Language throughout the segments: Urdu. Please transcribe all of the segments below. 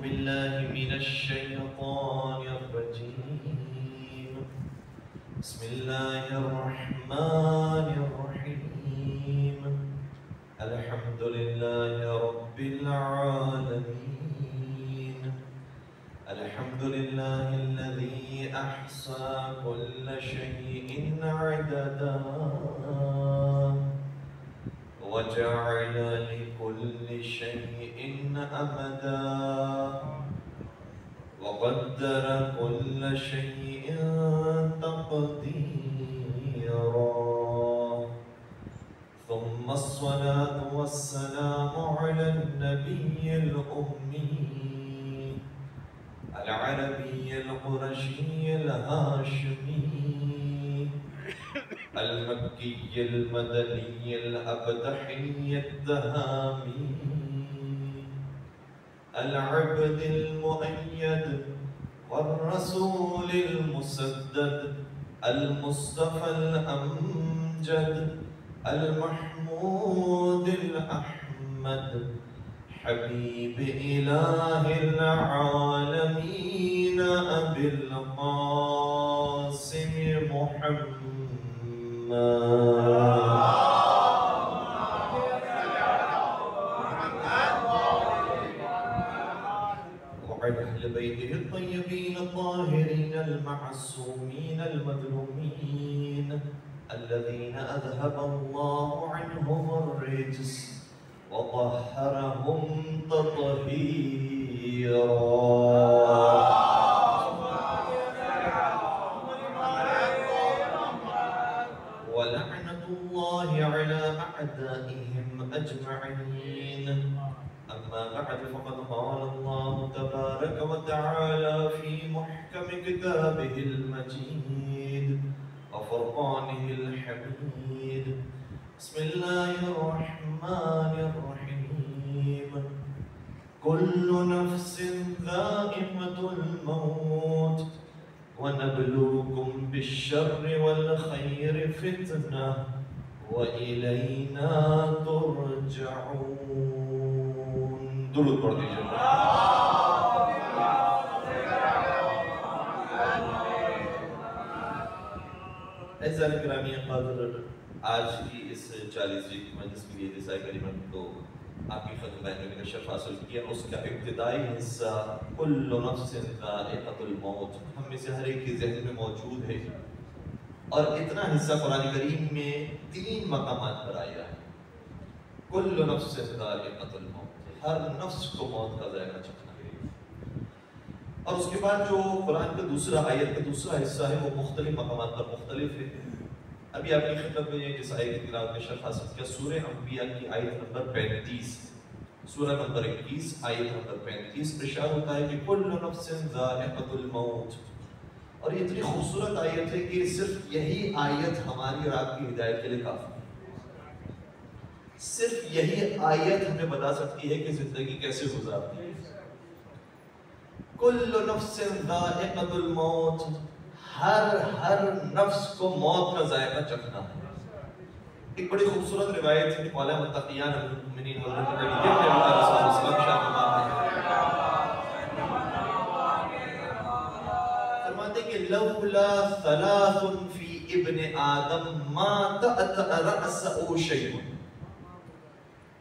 بالله من الشيطان الرجيم. بسم الله الرحمن الرحيم. الحمد لله رب العالمين. الحمد لله الذي أحصى كل شيء عددا وجعل لكل شيء أمدا وقدر كل شيء تقديرا. ثم الصلاة والسلام على النبي الأمي العربي القرشي الهاشمي المكي المدني الأبدحي الدهامي العبد المؤيد والرسول المسدد المصطفى الأمجد المحمود الأحمد حبيب إله العالمين أبي القاسم محمد وعلى أهل بيته الطيبين الطاهرين المعصومين المظلومين الذين أذهب الله عنهم الرجس وطهرهم تطهيرا. ولعنة الله على أعدائهم أجمعين. أما بعد فقد قال الله تبارك وتعالى في محكم كتابه المجيد وفرقانه الحميد. بسم الله الرحمن الرحيم. كل نفس ذائقة الموت ونبلوكم بالشر والخير فتنة وإلينا ترجعون. درود پڑھ دیجیے. اعزائے گرامی قادر، آج کی اس 40ویں مجلس کے لیے جیسا کریمت کو آپ کی خدمت میں نے شرف حاصل کیا. اس کا ابتدائی حصہ کل نفس ذائقۃ الموت ہم میں سے ہر ایک کے ذہن میں موجود ہے، اور اتنا حصہ قرآن کریم میں 3 مقامات پر آیا ہے. کل نفس ذائقۃ الموت، ہر نفس کو موت کا ذائقہ چکھنا ہے. اور اس کے بعد جو قرآن کا دوسرا آیت کا دوسرا حصہ ہے وہ مختلف مقامات پر مختلف ہے. ابھی آپ کی خدمت میں جس آیت کی تلاوت میں شرح حاصل کیا سورہ انبیاء کی آیت نمبر 35، سورہ نمبر 21 آیت نمبر 35 ارشاد ہوتا ہے کہ کل نفس ذائقۃ الموت. اور یہ اتنی خوبصورت آیت ہے کہ صرف یہی آیت ہماری اور آپ کی ہدایت کے لیے کافی ہے. صرف یہی آیت ہمیں بتا سکتی ہے کہ زندگی کیسے گزارنی ہے. کل نفس ذائقۃ الموت، ہر نفس کو موت کا ذائقہ چکھنا ہے. ایک بڑی خوبصورت روایت ہے مولا متقیان المؤمنین حضرت علی ابن ابی طالب صلی اللہ علیہ وسلم فرماتے کہ لولا ثلاث فی ابن آدم ما تأتأ رأسه شیء.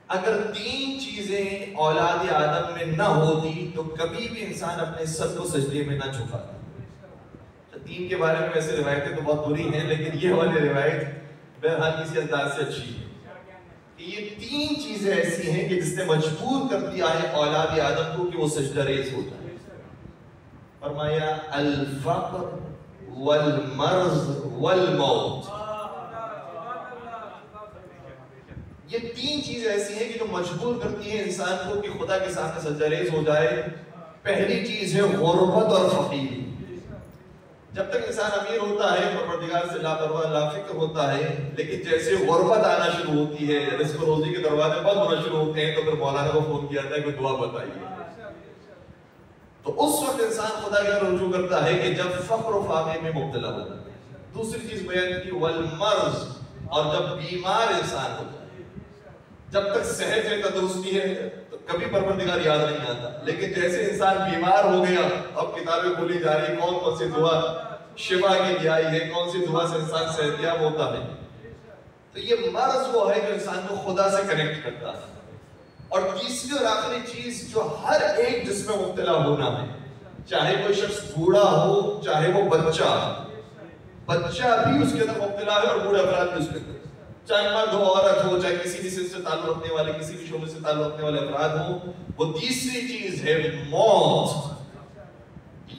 اگر 3 چیزیں اولاد آدم میں نہ ہوتی تو کبھی بھی انسان اپنے سر کو سجدے میں نہ جھکاتا. 3 کے بارے میں ویسے روایتیں تو بہت بری ہیں، لیکن یہ والی روایت بہرحال کسی انداز سے اچھی ہے کہ یہ 3 چیزیں ایسی ہیں کہ جس نے مجبور کر دیا ہے اولاد آدم کو کہ وہ سجدہ ریز ہو جائے. فرمایا الفقر والمرض والموت. یہ 3 چیزیں ایسی ہیں کہ جو مجبور کرتی ہیں انسان کو کہ خدا کے سامنے سجدہ ریز ہو جائے. پہلی چیز ہے غربت اور فقیری. جب تک انسان امیر ہوتا ہے پروردگار سے لاپرواہ لافکر ہوتا ہے، لیکن جیسے غربت آنا شروع ہوتی ہے، رزق روزی کے دروازے بند ہونا شروع ہوتے ہیں، تو پھر مولانا کو فون کیا جاتا ہے کوئی دعا بتائیے. تو اس وقت انسان خدا کی طرف رجوع کرتا ہے کہ جب فقر و فاقے میں مبتلا ہوتا ہے. دوسری چیز بیان کی والمرض، اور جب بیمار انسان ہوتا ہے. جب تک صحت میں تندرستی ہے تو کبھی پروردگار یاد نہیں آتا. لیکن جیسے انسان بیمار ہو گیا اب کتابیں کھولی جا رہی کون کون سی دعا شفا کے لیے آئی ہے, کون سی دعا سے انسان صحتیاب ہوتا ہے. تو یہ مرض وہ ہے جو انسان کو خدا سے کنیکٹ کرتا ہے. اور تیسری اور آخری چیز جو ہر ایک جس میں مبتلا ہونا ہے, چاہے کوئی شخص بوڑھا ہو چاہے وہ بچہ بھی اس کے اندر مبتلا ہے اور بوڑھے افراد بھی اس کے اندر, چاہے مرد ہو عورت ہو, چاہے کسی بھی سے تعلق رکھنے والے کسی بھی شعبے سے تعلق رکھنے والے افراد ہوں, وہ تیسری چیز ہے موت.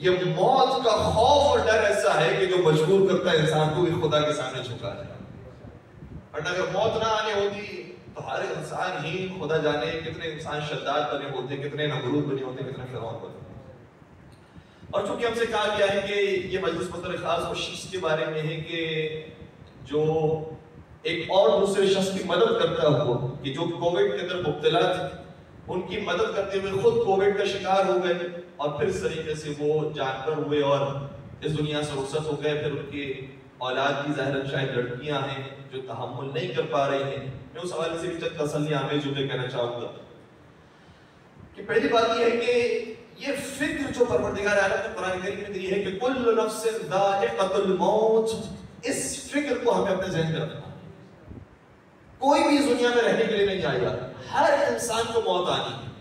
یہ موت کا خوف اور ڈر ایسا ہے کہ جو مجبور کرتا ہے انسان کو بھی خدا کے سامنے جھکا جائے. اور اگر موت نہ آنے ہوتی تو ہر انسان ہی خدا جانے کتنے انسان شداد بنے ہوتے, کتنے نمرود بنے ہوتے, کتنے فرعون بنے ہوتے. اور چونکہ ہم سے کہا گیا ہے کہ یہ مجلس بطور خاص اس شخص کے بارے میں ہے کہ جو ایک اور دوسرے شخص کی مدد کرتا ہوا, کہ جو کووڈ کے اندر مبتلا تھے ان کی مدد کرتے ہوئے خود کووڈ کا شکار ہو گئے اور پھر اس طریقے سے وہ جانور ہوئے اور اس دنیا سے رخصت ہو گئے. پھر ان کے اولاد کی ظاہراً شاید لڑکیاں ہیں جو تحمل نہیں کر پا رہی ہیں. میں اس حوالے سے بھی چند تسلی آمیز جملے کہنا چاہوں گا کہ پہلی بات یہ ہے کہ یہ فکر جو پروردگار عالم نے قرآن کریم میں دی ہے کہ کل نفس ذائقۃ الموت, اس فکر کو ہمیں اپنے ذہن میں رکھنا. کوئی بھی اس دنیا میں رہنے کے لیے نہیں آئے گا, ہر انسان کو موت آنی ہے,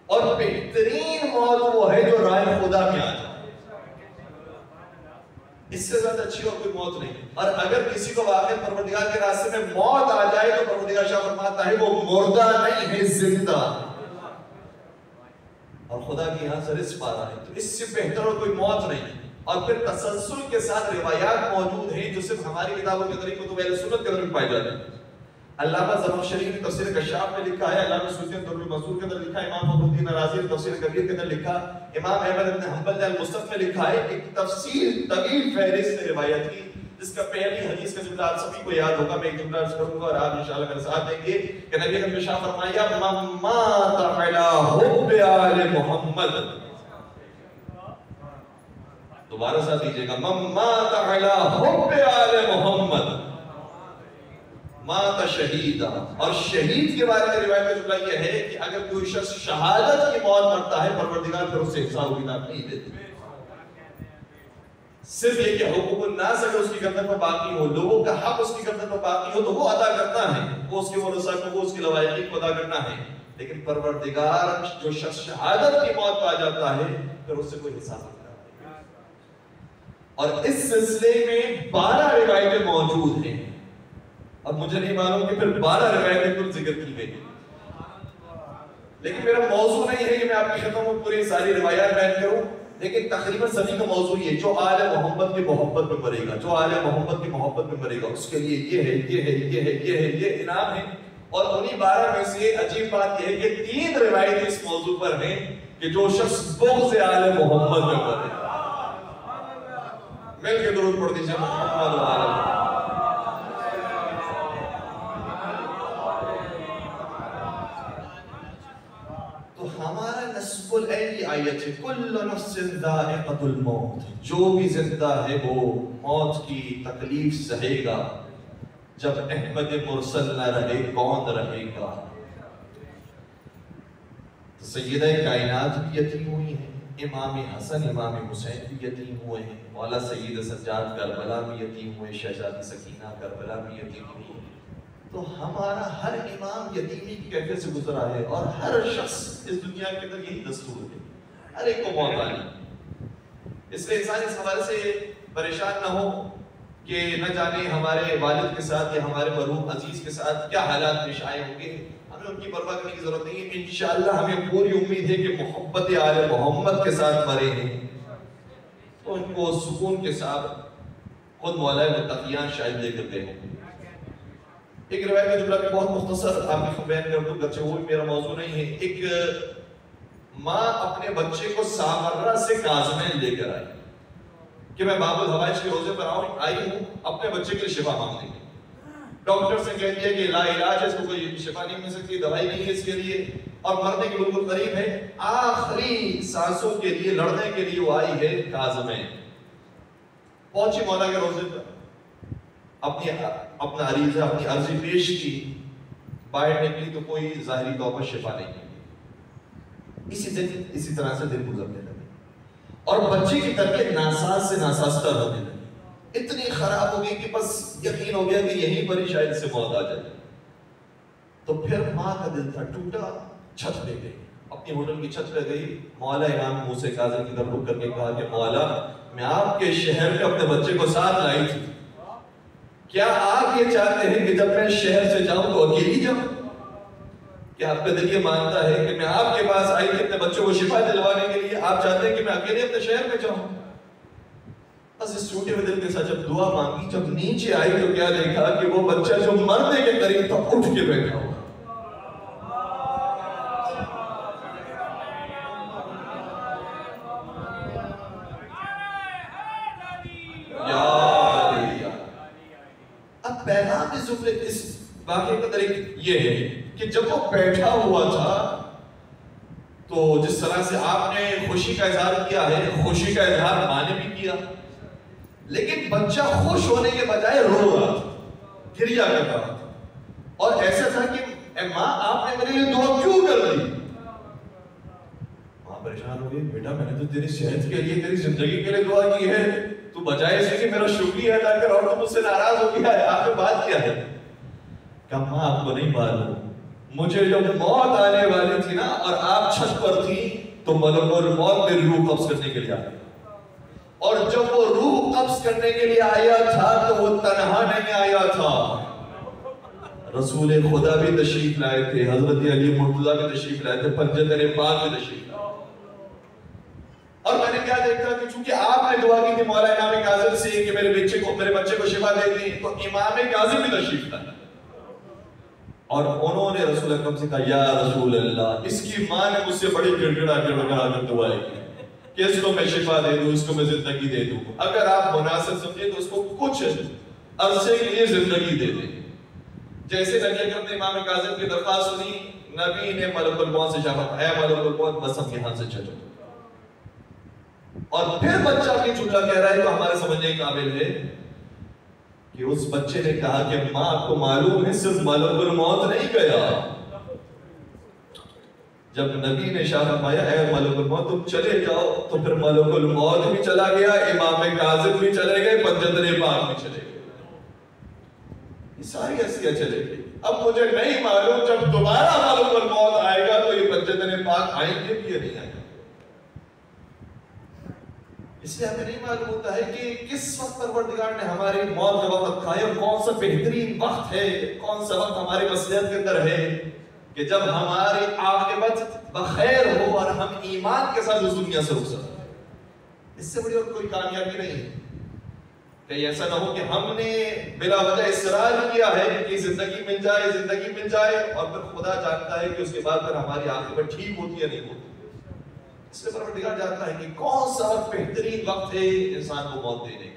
اور بہترین موت وہ ہے جو رائے خدا میں آ جائے. اس سے زیادہ اچھی اور کوئی موت نہیں. اور اگر کسی کو واقعی پروردگار کے راستے میں موت آ جائے تو پروردگار شاہ فرماتا ہے وہ مردہ نہیں ہے, زندہ. اور خدا کی یہاں سے رزق پا رہا ہے, تو اس سے بہتر اور کوئی موت نہیں. اور پھر تسلسل کے ساتھ روایات موجود ہیں جو صرف ہماری کتابوں کے اندر کتب اہل سنت کے اندر بھی پائی جاتی ہیں. علامہ زمخشری نے تفسیر کشاف میں لکھا ہے, علامہ سیوطی نے در المنصور کے اندر لکھا ہے, امام فخر الدین رازی نے تفسیر کبیر کے اندر لکھا, امام احمد بن حنبل نے المصنف میں لکھا ہے ایک تفصیل طویل فہرست روایت کی, جس کا پہلی حدیث کا جملہ آپ سبھی کو یاد ہوگا. میں ایک جملہ عرض کروں گا اور آپ انشاءاللہ میرے ساتھ دیں گے کہ نبی اکرم نے ارشاد فرمایا من مات علی حب آل محمد. دوبارہ ساتھ دیجئے گا, من مات علی حب آل محمد مات شہیدہ. اور شہید کے بارے میں روایت کا جملہ یہ ہے کہ اگر کوئی شخص شہادت کی موت مرتا ہے پروردگار پھر اسے حساب و کتاب نہیں دیتے. صرف یہ کہ حقوق الناس اگر اس کی گردن پر باقی ہو, لوگوں کا حق اس کی گردن پر باقی ہو تو وہ ادا کرنا ہے, وہ اس کے ورثاء کو, وہ اس کی لوائقین کو ادا کرنا ہے. لیکن پروردگار جو شخص شہادت کی موت پا جاتا ہے پھر اس سے کوئی حساب نہیں کرتا. اور اس سلسلے میں 12 روایتیں موجود ہیں. اب مجھے نہیں معلوم کہ پھر 12 روایتیں کل ذکر کی گئی, لیکن میرا موضوع نہیں ہے کہ میں آپ کی خدمت میں پوری ساری روایات بیان کروں, لیکن تقریباً سبھی کا موضوع یہ جو آل محمد کی محبت میں مرے گا, جو آل محمد کی محبت میں مرے گا, اس کے لیے یہ ہے, یہ ہے, یہ ہے, یہ ہے, یہ انعام ہے. اور انہی 12 میں سے عجیب بات یہ ہے کہ 3 روایتیں اس موضوع پر ہیں کہ جو شخص بغض آل محمد میں مرے. مل کے درود پڑھ دیجیے محمد و آل محمد. ہمارا نصب العین کی آیت ہے کل نفس ذائقۃ الموت, جو بھی زندہ ہے وہ موت کی تکلیف سہے گا. جب احمد مرسل نہ رہے کون رہے گا. سیدہ کائنات بھی یتیم ہوئی ہیں, امام حسن امام حسین بھی یتیم ہوئے ہیں, مولا سید سجاد کربلا بھی یتیم ہوئے, شہزادی سکینہ کربلا بھی یتیم ہوئی. تو ہمارا ہر امام یتیمی کی کیفیت سے گزرا ہے, اور ہر شخص اس دنیا کے اندر یہی دستور ہے, ہر ایک کو موت آنی. اس لیے انسان اس حوالے سے پریشان نہ ہو کہ نہ جانے ہمارے والد کے ساتھ یا ہمارے مرحوم عزیز کے ساتھ کیا حالات پیش آئے ہوں گے. ہمیں ان کی پرواہ کرنے کی ضرورت نہیں ہے. انشاءاللہ ہمیں پوری امید ہے کہ محبت آل محمد کے ساتھ مرے ہیں تو ان کو سکون کے ساتھ خود مولا متقیان شاید لے کر گئے ہوں. ایک روایت کا جملہ میں بہت مختصر آپ کو بیان کر دوں, گرچہ وہ بھی میرا موضوع نہیں ہے. ایک ماں اپنے بچے کو سامرہ سے کاظمین لے کر آئی کہ میں باب الحوائج کے روزے پر آئی ہوں اپنے بچے کے لیے شفا مانگنے کے. ڈاکٹر سے کہہ دیا کہ لا علاج ہے, اس کو کوئی شفا نہیں مل سکتی, دوائی نہیں ہے اس کے لیے, اور مرنے کے بالکل قریب ہے. آخری سانسوں کے لیے لڑنے کے لیے وہ آئی ہے کاظمین. پہنچی مولا کے روزے پر, اپنا عریضہ اپنی عرضی پیش کی, باہر نکلی تو کوئی ظاہری طور پر شفا نہیں ملی. اسی طرح سے دن گزرنے لگے اور بچے کی تربیت ناساز سے ناسازتر ہونے لگی، اتنی خراب ہو گئی کہ بس یقین ہو گیا کہ یہیں پر ہی شاید سے موت آ جائے۔ تو پھر ماں کا دل تھا ٹوٹا، چھت پہ گئی، اپنی ہوٹل کی چھت پہ گئی، مولا امام موسیٰ کاظم کی طرف رک کر کے کہا کہ مولا میں آپ کے شہر کے اپنے بچے کو ساتھ لائی تھی، کیا آپ یہ چاہتے ہیں کہ جب میں شہر سے جاؤں تو اکیلی جاؤں؟ کیا آپ کا دل یہ مانتا ہے کہ میں آپ کے پاس آئی تھی اپنے بچوں کو شفا دلوانے کے لیے، آپ چاہتے ہیں کہ میں اکیلے اپنے شہر میں جاؤں؟ بس اس ٹوٹے ہوئے دل کے ساتھ جب دعا مانگی، جب نیچے آئی تو کیا دیکھا کہ وہ بچہ جو مرنے کے قریب تھا اٹھ کے بیٹھا ہوا۔ اب پیغام اس واقعے کا طریقہ یہ ہے کہ جب وہ بیٹھا ہوا تھا تو جس طرح سے آپ نے خوشی کا اظہار کیا ہے، خوشی کا اظہار ماں نے بھی کیا، لیکن بچہ خوش ہونے کے بجائے رو رہا تھا، گریا کر رہا تھا، اور ایسا تھا کہ اے ماں آپ نے میرے لیے دعا کیوں کر دی؟ ماں پریشان ہو گئی، بیٹا میں نے تو تیری صحت کے لیے، تیری زندگی کے لیے دعا کی ہے، تو بجائے اس کہ میرا شکریہ ادا کر اور تو مجھ سے ناراض ہو گیا ہے، آپ نے بات کیا ہے؟ کہ ماں آپ کو نہیں معلوم، مجھے جب موت آنے والی تھی نا اور آپ چھت پر تھی تو ملک الموت میری روح قبض کرنے کے لیے آیا، اور جب وہ روح قبض کرنے کے لیے آیا تھا تو وہ تنہا نہیں آیا تھا، رسول خدا بھی تشریف لائے تھے، حضرت علی مرتضیٰ بھی تشریف لائے تھے، پنجتن پاک بھی تشریف لائے۔ اور میں نے کیا دیکھا کہ چونکہ آپ نے دعا کی تھی مولا امام کاظم سے کہ میرے بچے کو شفا دے دی، تو امام کاظم بھی تشریف لائے اور انہوں نے رسول اکرم سے کہا یا رسول اللہ، اس کی ماں نے مجھ سے بڑی گڑگڑا کر دعائیں کی کہ اس کو میں شفا دے دوں، اس کو میں زندگی دے دوں، اگر آپ مناسب سمجھے تو اس کو کچھ عرصے کے لیے زندگی دے دیں۔ جیسے نبی اکرم نے امام کاظم کی درخواست سنی، نبی نے ملک الموت سے شفا، اے ملک الموت بس ہم یہاں سے چلو، اور پھر بچہ اپنی جملہ کہہ رہا ہے تو ہمارے سمجھنے کے قابل ہے کہ اس بچے نے کہا کہ ماں آپ کو معلوم ہے صرف ملک الموت نہیں گیا، جب نبی نے شاہ فرمایا اے ملک الموت تم چلے جاؤ تو پھر ملک الموت بھی چلا گیا، امام کاظم بھی چلے گئے، پنجتن پاک بھی چلے گئے، یہ ساری ہستیاں چلے گئی۔ اب مجھے نہیں معلوم جب دوبارہ ملک الموت آئے گا تو یہ پنجتن پاک آئیں گے بھی یا نہیں آئیں گے، اس لیے ہمیں نہیں معلوم ہوتا ہے کہ کس وقت پروردگار نے ہماری موت کا وقت رکھا ہے، اور کون سا بہترین وقت ہے، کون سا وقت ہماری مصلحت کے اندر ہے کہ جب ہماری عاقبت بخیر ہو اور ہم ایمان کے ساتھ اس دنیا سے رخصت ہوں۔ اس سے بڑی اور کوئی کامیابی نہیں ہے کہ ایسا نہ ہو کہ ہم نے بلا وجہ اصرار کیا ہے کہ زندگی مل جائے اور پھر خدا جانتا ہے کہ اس کے بعد پھر ہماری عاقبت ٹھیک ہوتی ہے نہیں ہوتی۔ اس سے پروردگار جانتا ہے کہ کون سا بہترین وقت ہے انسان کو موت دینے کے لیے۔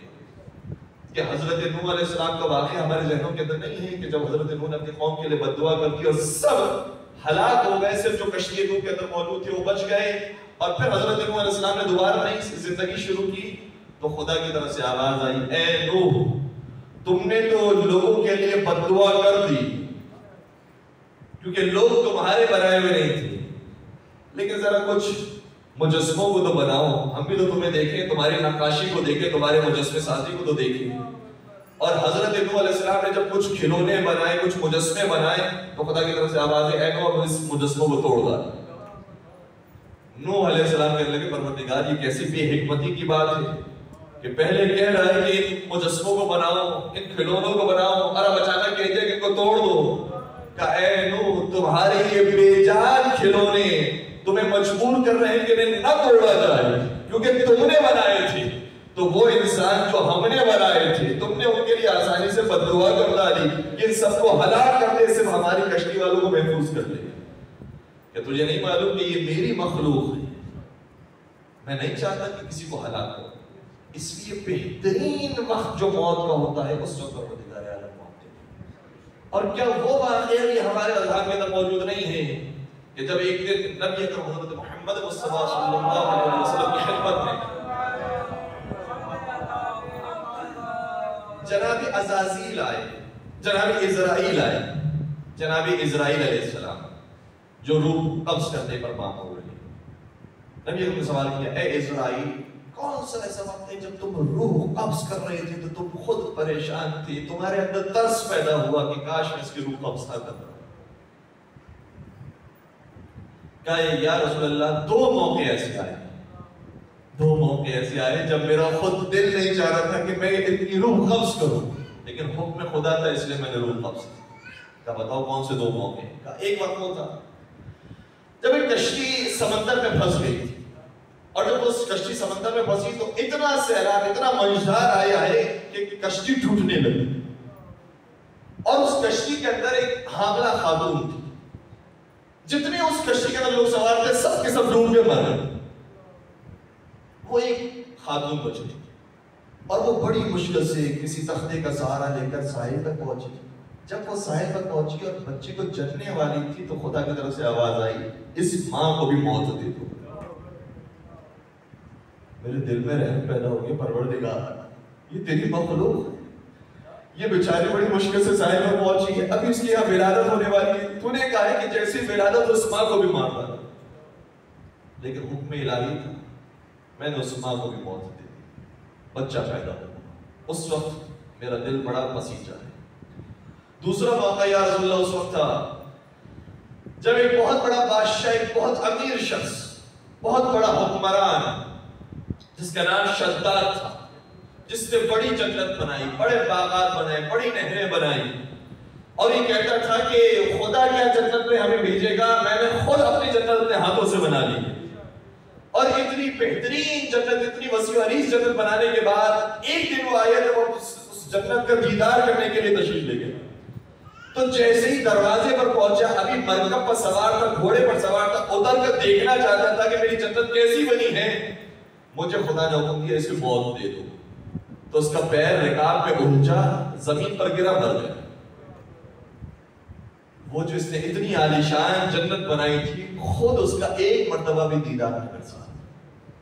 کہ حضرت نوح علیہ السلام کا واقعہ ہمارے ذہنوں کے اندر نہیں ہے کہ جب حضرت نوح نے اپنی قوم کے لیے بد دعا کر دی اور سب ہلاک ہو گئے، صرف جو کشتی نوح کے اندر موجود تھے وہ بچ گئے، اور پھر حضرت نوح علیہ السلام نے دوبارہ نئی زندگی شروع کی تو خدا کی طرف سے آواز آئی اے نوح تم نے تو لوگوں کے لیے بد دعا کر دی کیونکہ لوگ تمہارے بنائے ہوئے نہیں تھے، لیکن ذرا کچھ مجسموں کو تو بناؤ، ہم بھی تو تمہیں دیکھیں، تمہاری نقاشی کو دیکھیں، تمہارے مجسمے سازی کو تو دیکھیں۔ اور حضرت نوح علیہ السلام نے جب کچھ کھلونے بنائے، کچھ مجسمے بنائے تو خدا کی طرف سے آواز ہے اے نوح اس مجسموں کو توڑ ڈال۔ نوح علیہ السلام کہنے لگے پروردگار یہ کیسی بے حکمتی کی بات ہے کہ پہلے کہہ رہا ہے کہ ان مجسموں کو بناؤ، ان کھلونوں کو بناؤ، اور اب اچانک کہتے ہیں کہ ان کو توڑ دو۔ کہ اے نوح تمہارے یہ بے جان کھلونے تمہیں مجبور کر رہے ہیں کہ انہیں نہ توڑا جائے کیونکہ تم نے بنائے تھے، تو وہ انسان جو ہم نے بنائے تھے تم نے ان کے لیے آسانی سے بد دعا کر ڈالی، ان سب کو ہلاک کر دے، صرف ہماری کشتی والوں کو محفوظ کر لے۔ کہ تجھے نہیں معلوم کہ یہ میری مخلوق ہے، میں نہیں چاہتا کہ کسی کو ہلاک ہو، اس لیے بہترین وقت جو موت کا ہوتا ہے اس وقت پروردگار عالم موت ہے۔ اور کیا وہ واقعہ بھی ہمارے اذہان کے اندر موجود نہیں ہے کہ جب ایک دن نبی اکرم حضرت محمد مصطفیٰ صلی اللہ علیہ وسلم کی خدمت میں جناب عزازیل آئے، جناب اسرائیل علیہ السلام جو روح قبض کرنے پر مامور رہے، نبی اکرم نے سوال کیا اے اسرائیل کون سا ایسا وقت ہے جب تم روح قبض کر رہے تھے تو تم خود پریشان تھے، تمہارے اندر ترس پیدا ہوا کہ کاش میں اس کی روح قبض نہ کرتا؟ کہا یا رسول اللہ دو موقع ایسے آئے جب میرا خود دل نہیں چاہ رہا تھا کہ میں اتنی روح قبض کروں، لیکن حکم خدا تھا اس لیے میں نے روح قبض کی۔ کہا بتاؤ کون سے دو موقع؟ کہا ایک وقت وہ تھا جب ایک کشتی سمندر میں پھنس گئی تھی، اور جب اس کشتی سمندر میں پھنسی تو اتنا سیلاب، اتنا موجدار آیا ہے کہ کشتی ٹوٹنے لگی، اور اس کشتی کے اندر ایک حاملہ خاتون تھی۔ جتنے اس کشتی کے اندر لوگ سوار تھے سب کے سب ڈوب کے مر گئے، وہ ایک خاتون بچی اور وہ بڑی مشکل سے کسی تختے کا سہارا لے کر ساحل تک پہنچی۔ جب وہ ساحل تک پہنچی اور بچے کو جلنے والی تھی تو خدا کی طرف سے آواز آئی اس ماں کو بھی موت دے دو۔ میرے دل میں رحم پیدا ہو گیا، پروردگار یہ تیری مخلوق ہے، یہ بیچاری بڑی مشکل سے ساحل میں پہنچی ہے، ابھی اس کی یہاں ولادت ہونے والی ہے، تو نے کہا ہے کہ جیسی ولادت اس ماں کو بھی مار ڈالا، لیکن حکم الہی تھا، میں نے اس ماں کو بھی موت دے دی، بچہ پیدا ہوا۔ اس وقت میرا دل بڑا پسیجا ہے۔ دوسرا موقع یا رسول اللہ اس وقت تھا جب ایک بہت بڑا بادشاہ، ایک بہت امیر شخص، بہت بڑا حکمران جس کا نام شداد تھا، جس نے بڑی جنت بنائی، بڑے باغات بنائے، بڑی نہریں بنائی، اور یہ کہتا تھا کہ خدا کیا جنت میں ہمیں بھیجے گا، میں نے خود اپنی جنت اپنے ہاتھوں سے بنا لی، اور اتنی بہترین جنت، اتنی وسیع عریض جنت بنانے کے بعد ایک دن وہ آیا جب وہ اس جنت کا دیدار کرنے کے لیے تشریف لے گئے، تو جیسے ہی دروازے پر پہنچا، ابھی مرکب پر سوار تھا، گھوڑے پر سوار تھا، ادھر کر دیکھنا چاہتا تھا کہ میری جنت کیسی بنی ہے، مجھے خدا نے حکم دیا اسے موت دے دو، تو اس کا پیر رکاب میں الجھا، زمین پر گرا، مر گیا۔ وہ جو اس نے اتنی عالیشان جنت بنائی تھی، خود اس کا ایک مرتبہ بھی دیدار نہیں کر سکتا،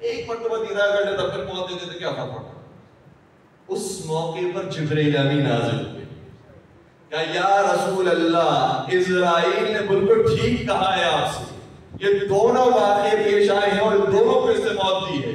ایک مرتبہ دیدار کر لیتا پھر موت دے دیتے، کیا فرق پڑتا؟ اس موقع پر جبرائیل امین نازل ہوئے، کہا یا رسول اللہ اسرائیل نے بالکل ٹھیک کہا ہے آپ سے، یہ دونوں واقعے پیش آئے ہیں اور دونوں کو اس نے موت دی ہے۔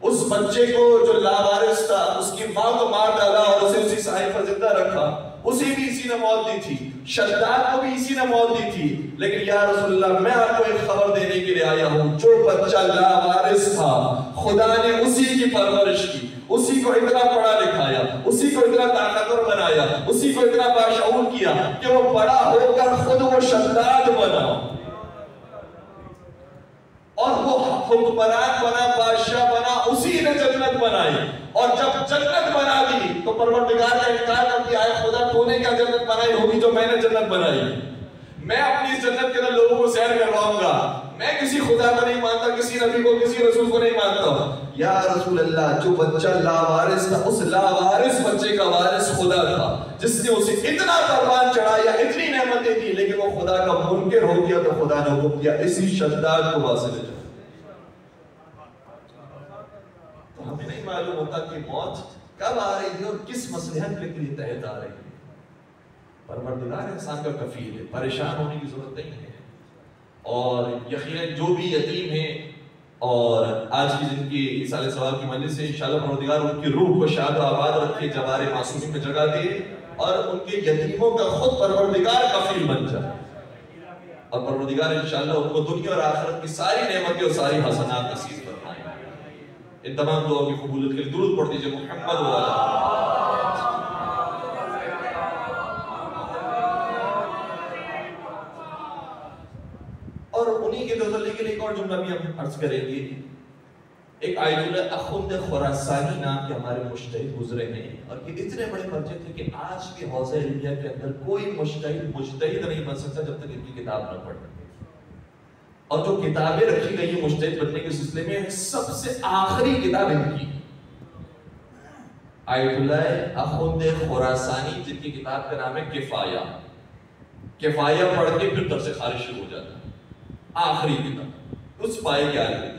اس بچے کو جو لاوارث تھا، اس کی ماں کو مار ڈالا اور اسے اسی ساحل پر زندہ رکھا، اسے بھی اسی نے موت دی تھی، شداد کو بھی اسی نے موت دی تھی، لیکن یا رسول اللہ میں آپ کو ایک خبر دینے کے لیے آیا ہوں، جو بچہ لاوارث تھا خدا نے اسی کی پرورش کی، اسی کو اتنا پڑھا لکھایا، اسی کو اتنا طاقتور بنایا، اسی کو اتنا باشعور کیا کہ وہ بڑا ہو کر خود وہ شداد بنا اور وہ حکمران بنا، بادشاہ بنا، اسی نے جنت بنائی، اور جب جنت بنا دی تو پروردگار کا انکار کر دیا، اے خدا تو نے کیا جنت بنائی ہوگی جو میں نے جنت بنائی؟ میں اپنی اس جنت کے اندر لوگوں کو سیر کرواؤں گا، میں کسی خدا کو نہیں مانتا، کسی نبی کو، کسی رسول کو نہیں مانتا۔ یا رسول اللہ جو بچہ لاوارث تھا، اس لاوارث بچے کا وارث خدا تھا، جس نے اسے اتنا قربان چڑھایا، اتنی نعمتیں دی، لیکن وہ خدا کا منکر ہو گیا تو خدا نے حکم دیا اسی شداد کو وہاں سے لے جاؤ۔ تو ہمیں نہیں معلوم ہوتا کہ موت کب آ رہی ہے اور کس مصلحت کے لیے تحت آ رہی ہے۔ پروردگار انسان کا کفیل ہے، پریشان ہونے کی ضرورت نہیں ہے، اور یقیناً جو بھی یتیم ہیں، اور آج کی جن کی ایصال ثواب کی مجلس سے انشاءاللہ پروردگار ان کی روح کو شاد و آباد رکھے، جوار معصومین میں جگہ دے، اور ان کے یتیموں کا خود پروردگار کفیل بن جائے، اور پروردگار انشاءاللہ ان کو دنیا اور آخرت کی ساری نعمتیں اور ساری حسنات نصیب فرمائیں۔ ان تمام دعاؤں کی قبولیت کے لیے درود پڑھ دیجئے محمد و علیہ۔ اور انہی کے تسلی کے لیے ایک اور جملہ بھی ہم عرض کریں گے۔ ایک آیت اللہ اخوند خراسانی نام کے ہمارے مجتہد گزرے ہیں، اور یہ اتنے بڑے مرجع تھے کہ آج کے حوزہ علمیہ کے اندر کوئی مجتہد نہیں بن سکتا جب تک ان کی کتاب نہ پڑھے، اور جو کتابیں رکھی گئی ہیں مجتہد بننے کے سلسلے میں، سب سے آخری کتاب ان کی آیت اللہ اخوند خراسانی، جن کی کتاب کا نام ہے کفایہ۔ کفایہ پڑھ کے پھر درس خارج شروع ہو جاتا ہے، آخری کتاب اس پائے کے عالم تھی۔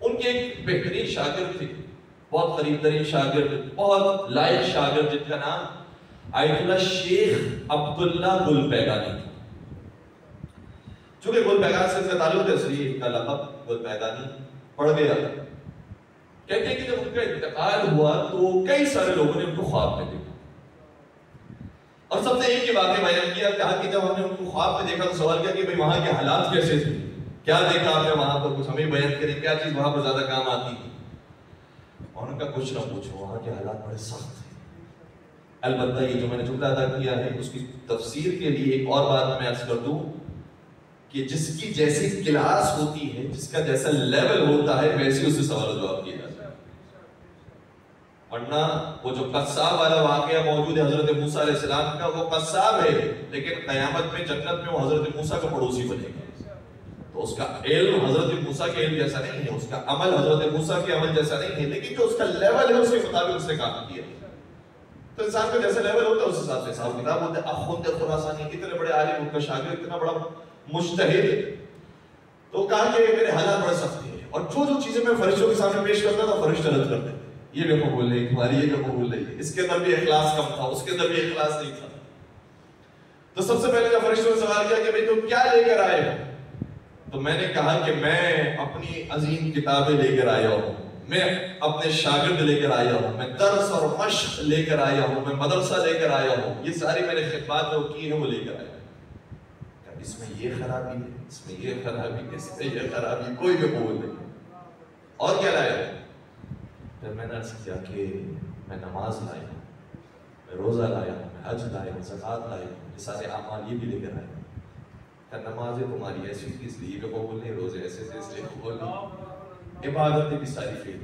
ان کے ایک بہترین شاگرد تھے، بہت قریب ترین شاگرد، بہت لائق شاگرد، جن کا نام آیت اللہ شیخ عبداللہ گلپیگانی تھا۔ چونکہ گلپیگان سے اس کا تعلق ہے، اس لیے ان کا لقب گلپیگانی پڑ گیا. کہتے ہیں کہ جب ان کا انتقال ہوا تو کئی سارے لوگوں نے ان کو خواب میں دیکھا, اور سب نے ایک ہی واقعہ بیان کیا, کہا کہ جب ہم نے ان کو خواب میں دیکھا تو سوال کیا کہ بھئی وہاں کے حالات کیسے تھے, کیا دیکھا آپ نے وہاں پر, کچھ ہمیں بیان کریں, کیا چیز وہاں پر زیادہ کام آتی تھی. اور ان کا کچھ نہ پوچھو, وہاں کے حالات بڑے سخت تھے. البتہ یہ جو میں نے جملہ ادا کیا ہے اس کی تفسیر کے لیے ایک اور بات میں عرض کر دوں کہ جس کی جیسی کلاس ہوتی ہے, جس کا جیسا لیول ہوتا ہے, ویسے اس سے سوال و جواب کیا جاتا ہے. ورنہ وہ جو قصاب والا واقعہ موجود ہے حضرت موسیٰ علیہ السلام کا, وہ قصاب ہے لیکن قیامت میں جنت میں وہ حضرت موسیٰ کا پڑوسی بنے گا. تو اس کا علم حضرت موسیٰ کے علم جیسا نہیں ہے, اس کا عمل حضرت موسیٰ کے عمل جیسا نہیں ہے, لیکن جو اس کا لیول ہے اس کے مطابق اس نے کام کیا. تو انسان کا جیسا لیول ہوتا ہے اس حساب سے حساب کتاب ہوتا ہے. اخوند خراسانی اتنے بڑے عالم, ان کا شاگرد اتنا بڑا مجتہد, تو کہا کہ میرے حالات بڑے سخت ہیں, اور جو جو چیزیں میں فرشتوں کے سامنے پیش کرتا تھا فرشتے رد کرتے تھے, یہ بھی قبول نہیں تمہاری, یہ بھی قبول نہیں, اس کے اندر بھی اخلاص کم تھا, اس کے اندر بھی اخلاص نہیں تھا. تو سب سے پہلے جب فرشتوں نے سوال کیا کہ بھئی تم کیا لے کر آئے ہو, تو میں نے کہا کہ میں اپنی عظیم کتابیں لے کر آیا ہوں, میں اپنے شاگرد لے کر آیا ہوں, میں درس اور مشق لے کر آیا ہوں, میں مدرسہ لے کر آیا ہوں, یہ ساری میں نے خدمات جو کی ہیں وہ لے کر آیا ہوں. اس میں یہ خرابی ہے, اس میں یہ خرابی ہے, اس میں یہ خرابی, کوئی بھی قبول نہیں. اور کیا لایا؟ پھر میں نے عرض کیا کہ میں نماز لایا ہوں, میں روزہ لایا ہوں, میں حج لایا ہوں, زکوٰۃ لایا ہوں, یہ سارے اعمال یہ بھی لے کر آیا ہوں. کہ نمازیں تمہاری ایسی تھی اس لیے بھی قبول نہیں, روزے ایسے تھے اس لیے قبول نہیں, عبادتیں بھی ساری فیل.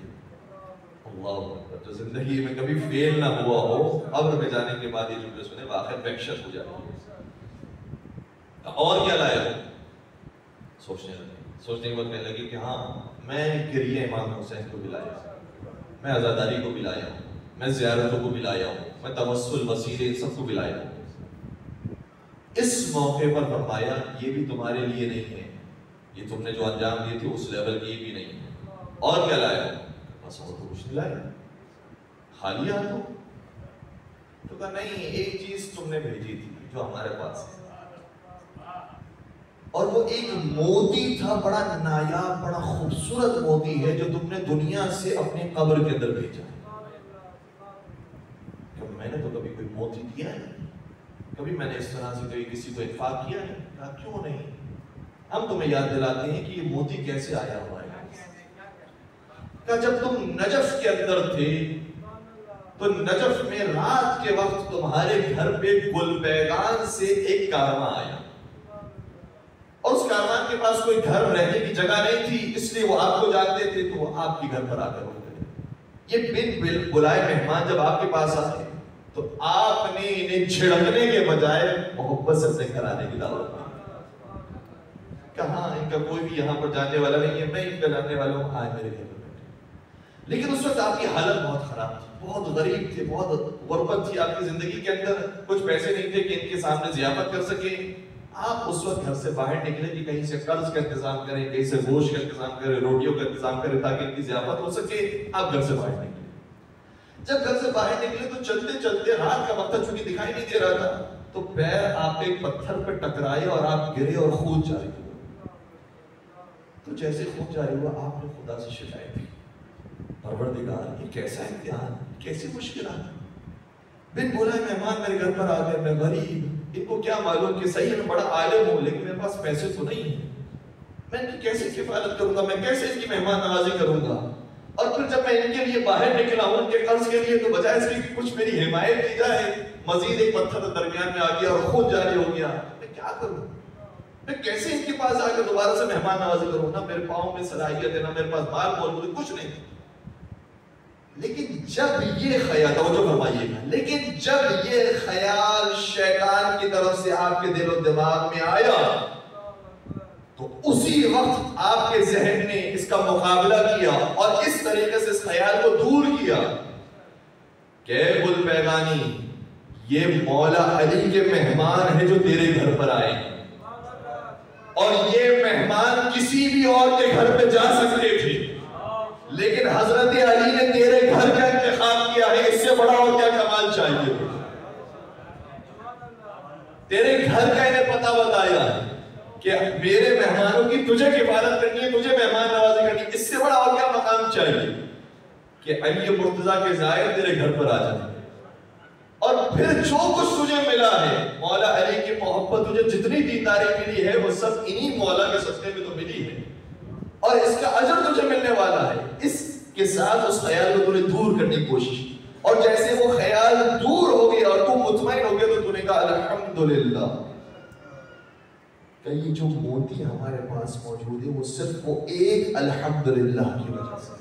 اللہ اکبر, جو زندگی میں کبھی فیل نہ ہوا ہو, قبر میں جانے کے بعد یہ جملے سنے واقعہ وحشت ہو جاتی ہے. اور کیا لایا ہوں؟ سوچنے کے بعد کہنے لگی کہ ہاں میں گریہ امام حسین کو بھی لایا ہوں, میں عزاداری کو بھی لایا ہوں, میں زیارتوں کو بھی لایا ہوں, میں توسل وسیلے سب کو بھی لایا ہوں. اس موقع پر فرمایا یہ بھی تمہارے لیے نہیں ہے, یہ تم نے جو انجام دیے تھے اس لیول کی بھی نہیں ہے. اور کیا لایا؟ بس اور تو کچھ نہیں لایا, خالی ہاتھ ہو. تو کہا نہیں, ایک چیز تم نے بھیجی تھی جو ہمارے پاس ہے, اور وہ ایک موتی تھا, بڑا نایاب, بڑا خوبصورت موتی ہے جو تم نے دنیا سے اپنے قبر کے اندر بھیجا. کہ میں نے تو کبھی کوئی موتی دیا نہیں, کبھی میں نے اس طرح سے کوئی کسی کو انفاق کیا نہیں. کہا کیوں نہیں, ہم تمہیں یاد دلاتے ہیں کہ یہ موتی کیسے آیا ہوا ہے. کہا جب تم نجف کے اندر تھے تو نجف میں رات کے وقت تمہارے گھر پہ گل بیگان سے ایک کارواں آیا, اور اس کارواں کے پاس کوئی گھر رہنے کی جگہ نہیں تھی, اس لیے وہ آپ کو جانتے تھے تو وہ آپ کے گھر پر آ کر رکے. یہ بن بلائے مہمان جب آپ کے پاس آئے تو آپ نے انہیں چھڑکنے کے بجائے محبت سے اپنے گھر آنے کی دعوت دی. کہاں ان کا کوئی بھی یہاں پر جاننے والا نہیں ہے, میں ان کا جاننے والا ہوں, آئے میرے گھر پر بیٹھے. لیکن اس وقت آپ کی حالت بہت خراب تھی, بہت غریب تھے, بہت غربت تھی آپ کی زندگی کے اندر, کچھ پیسے نہیں تھے کہ ان کے سامنے ضیافت کر سکیں. آپ اس وقت گھر سے باہر نکلے کہ کہیں سے قرض کا انتظام کریں, کہیں سے گوشت کا انتظام کریں, روٹیوں کا انتظام کریں تاکہ ان کی ضیافت ہو سکے. آپ گھر سے باہر نکلے. جب گھر سے باہر نکلے تو چلتے چلتے رات کا وقت چونکہ دکھائی نہیں دے رہا تھا, تو پیر آپ ایک پتھر پہ ٹکرائے اور آپ گرے اور خون جاری ہوا. تو جیسے خون جاری ہوا آپ نے خدا سے شکایت کی, پروردگار یہ کیسا امتحان, کیسی مشکلات. بن بولا مہمان میرے گھر پر آ گئے, میں غریب, ان کو کیا معلوم کہ صحیح میں بڑا عالم ہوں لیکن میرے پاس پیسے تو نہیں ہیں, میں ان کی کیسے کفالت کروں گا, میں کیسے ان کی مہمان نوازی کروں گا. اور پھر جب میں ان کے لیے باہر نکلا ہوں ان کے قرض کے لیے, تو بجائے اس کی کچھ میری حمایت کی جائے, مزید ایک پتھر درمیان میں آ گیا اور خون جاری ہو گیا. میں کیا کروں, میں کیسے ان کے پاس آ کر دوبارہ سے مہمان نوازی کروں؟ نہ میرے پاؤں میں صلاحیت ہے, نہ میرے پاس مال موجود, کچھ نہیں. لیکن جب یہ خیال, توجہ فرمائیے گا, لیکن جب یہ خیال شیطان کی طرف سے آپ کے دل و دماغ میں آیا تو اسی وقت آپ کے ذہن نے اس کا مقابلہ کیا اور اس طریقے سے اس خیال کو دور کیا کہ گل بیگانی, یہ مولا علی کے مہمان ہیں جو تیرے گھر پر آئے, اور یہ مہمان کسی بھی اور کے گھر پہ جا سکتے تھے, لیکن حضرت علی نے تیرے گھر کا انتخاب کیا ہے. اس سے بڑا اور کیا کمال چاہیے؟ تیرے گھر کا انہیں پتہ بتایا, کہ میرے مہمانوں کی تجھے کفالت کرنی ہے، تجھے مہمان نوازی کرنی ہے، اس سے بڑا اور کیا مقام چاہیے کہ علی مرتضیٰ کے زائر تیرے گھر پر آ جائیں، اور پھر جو کچھ تجھے ملا ہے مولا علی کی محبت، تجھے جتنی دینداری ملی ہے وہ سب انہی مولا کے صدقے میں تو ملی ہے، اور اس کا اجر تجھے ملنے والا ہے۔ اس کے ساتھ اس خیال کو تجھے دور کرنے کی کوشش کی، اور جیسے وہ خیال دور ہو گیا اور تو مطمئن ہو گیا تو تو نے کہا الحمدللہ کہ یہ جو موتی ہمارے پاس موجود ہے وہ صرف وہ ایک الحمدللہ کی وجہ سے،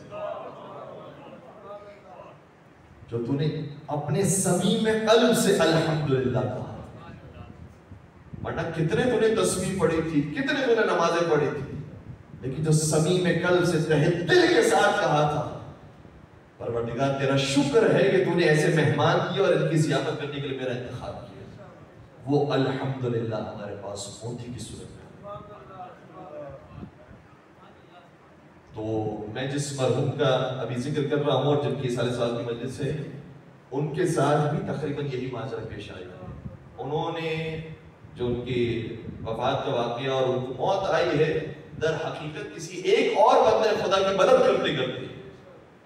جو تو نے اپنے صمیم قلب سے الحمدللہ کہا، ورنہ کتنے تو نے تسبیح پڑھی تھی، کتنے تو نے نمازیں پڑھی تھی، لیکن جو صمیم قلب سے تہہ دل کے ساتھ کہا تھا پروردگار تیرا شکر ہے کہ تو نے ایسے مہمان کیے اور ان کی ضیافت کرنے کے لیے میرا انتخاب کیا، وہ الحمدللہ ہمارے پاس موتی کی صورت میں۔ تو میں جس مرحوم کا ابھی ذکر کر رہا ہوں اور جن کی سالے سال کی مجلس ہے، ان کے ساتھ بھی تقریباً یہی ماجرا پیش آیا۔ انہوں نے جو ان کی وفات کا واقعہ اور ان کو موت آئی ہے، در حقیقت کسی ایک اور بندے خدا کی مدد کرتے کرتے،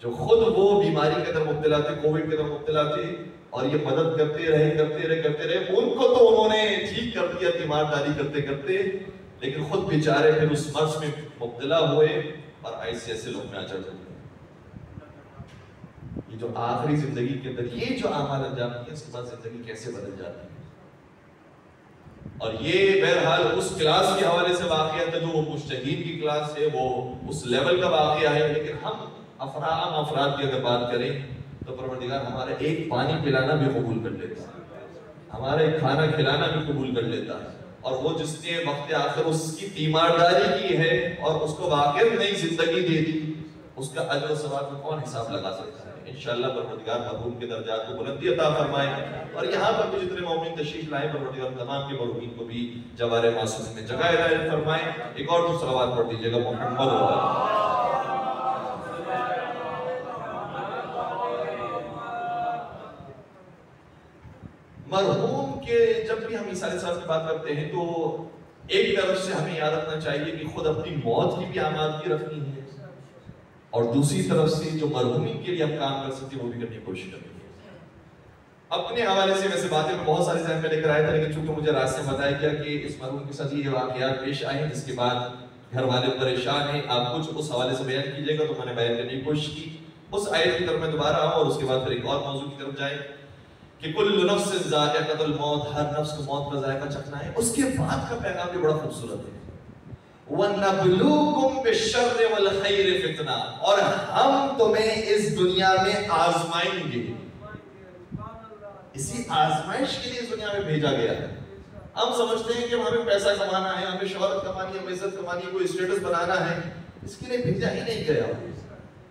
جو خود وہ بیماری کے اندر مبتلا تھے، کووڈ کے اندر مبتلا تھے، اور یہ مدد کرتے رہے، ان کو تو انہوں نے ٹھیک کر دیا تیمارداری کرتے کرتے، لیکن خود بیچارے پھر اس مرض میں مبتلا ہوئے اور ایسے لوگ میں اجر ہوئے۔ یہ جو آخری زندگی کے اندر یہ جو اعمال انجام کیے، اس کے بعد زندگی کیسے بدل جاتی ہے، اور یہ بہرحال اس کلاس کے حوالے سے واقعہ تھا جو وہ مجتہدین کی کلاس ہے، وہ اس لیول کا واقعہ ہے، لیکن ہم عام افراد کی اگر بات کریں تو پروردگار ہمارے ایک پانی پلانا بھی قبول کر لیتا ہے، ہمارا ایک کھانا کھلانا بھی قبول کر لیتا ہے، اور وہ جس نے وقت آخر اس کی تیمارداری کی ہے اور اس کو واقعی نئی زندگی دے دی، اس کا اجر و ثواب میں کون حساب لگا سکتا ہے۔ انشاءاللہ پروردگار مرحوم کے درجات کو بلندی عطا فرمائے، اور یہاں پر بھی جتنے مومن تشریف لائے پروردگار تمام کے مرحومین کو بھی جوار معصومین میں جگہ عنایت فرمائے۔ ایک اور تو صلوات پڑھ دیجیے گا محمد و مرحوم کے جب بھی ہم عیسیٰ علیہ السلام کی بات کرتے ہیں تو ایک طرف سے ہمیں یاد رکھنا چاہیے کہ خود اپنی موت کی بھی آمادگی رکھنی ہے، اور دوسری طرف سے جو مرحومین کے لیے ہم کام کر سکتے ہیں وہ بھی کرنے کی کوشش کرنی ہے۔ اپنے حوالے سے ویسے باتیں میں بہت ساری ذہن میں لے کر آیا تھا، لیکن چونکہ مجھے راستے میں بتایا گیا کہ اس مرحوم کے ساتھ یہ واقعات پیش آئے ہیں جس کے بعد گھر والے پریشان ہیں، آپ کچھ اس حوالے سے بیان کیجیے گا، تو میں نے بیان کرنے کی کوشش کی۔ اس آیت کی طرف میں دوبارہ آؤں اور اس کے بعد پھر ایک اور موضوع کی طرف جائیں کہ کل نفس ذائقۃ الموت، ہر نفس کو موت کا ذائقہ چکھنا ہے۔ اس کے بعد کا پیغام بھی بڑا خوبصورت ہے، وَنَبْلُوكُمْ بِالشَّرِّ وَالْخَيْرِ فِتْنَةً، اور ہم تمہیں اس دنیا میں آزمائیں گے۔ اسی آزمائش کے لیے اس دنیا میں بھیجا گیا ہے۔ ہم سمجھتے ہیں کہ ہمیں پیسہ کمانا ہے، ہمیں شہرت کمانی ہے، ہمیں عزت کمانی ہے، کوئی اسٹیٹس بنانا ہے، اس کے لیے بھیجا ہی نہیں گیا۔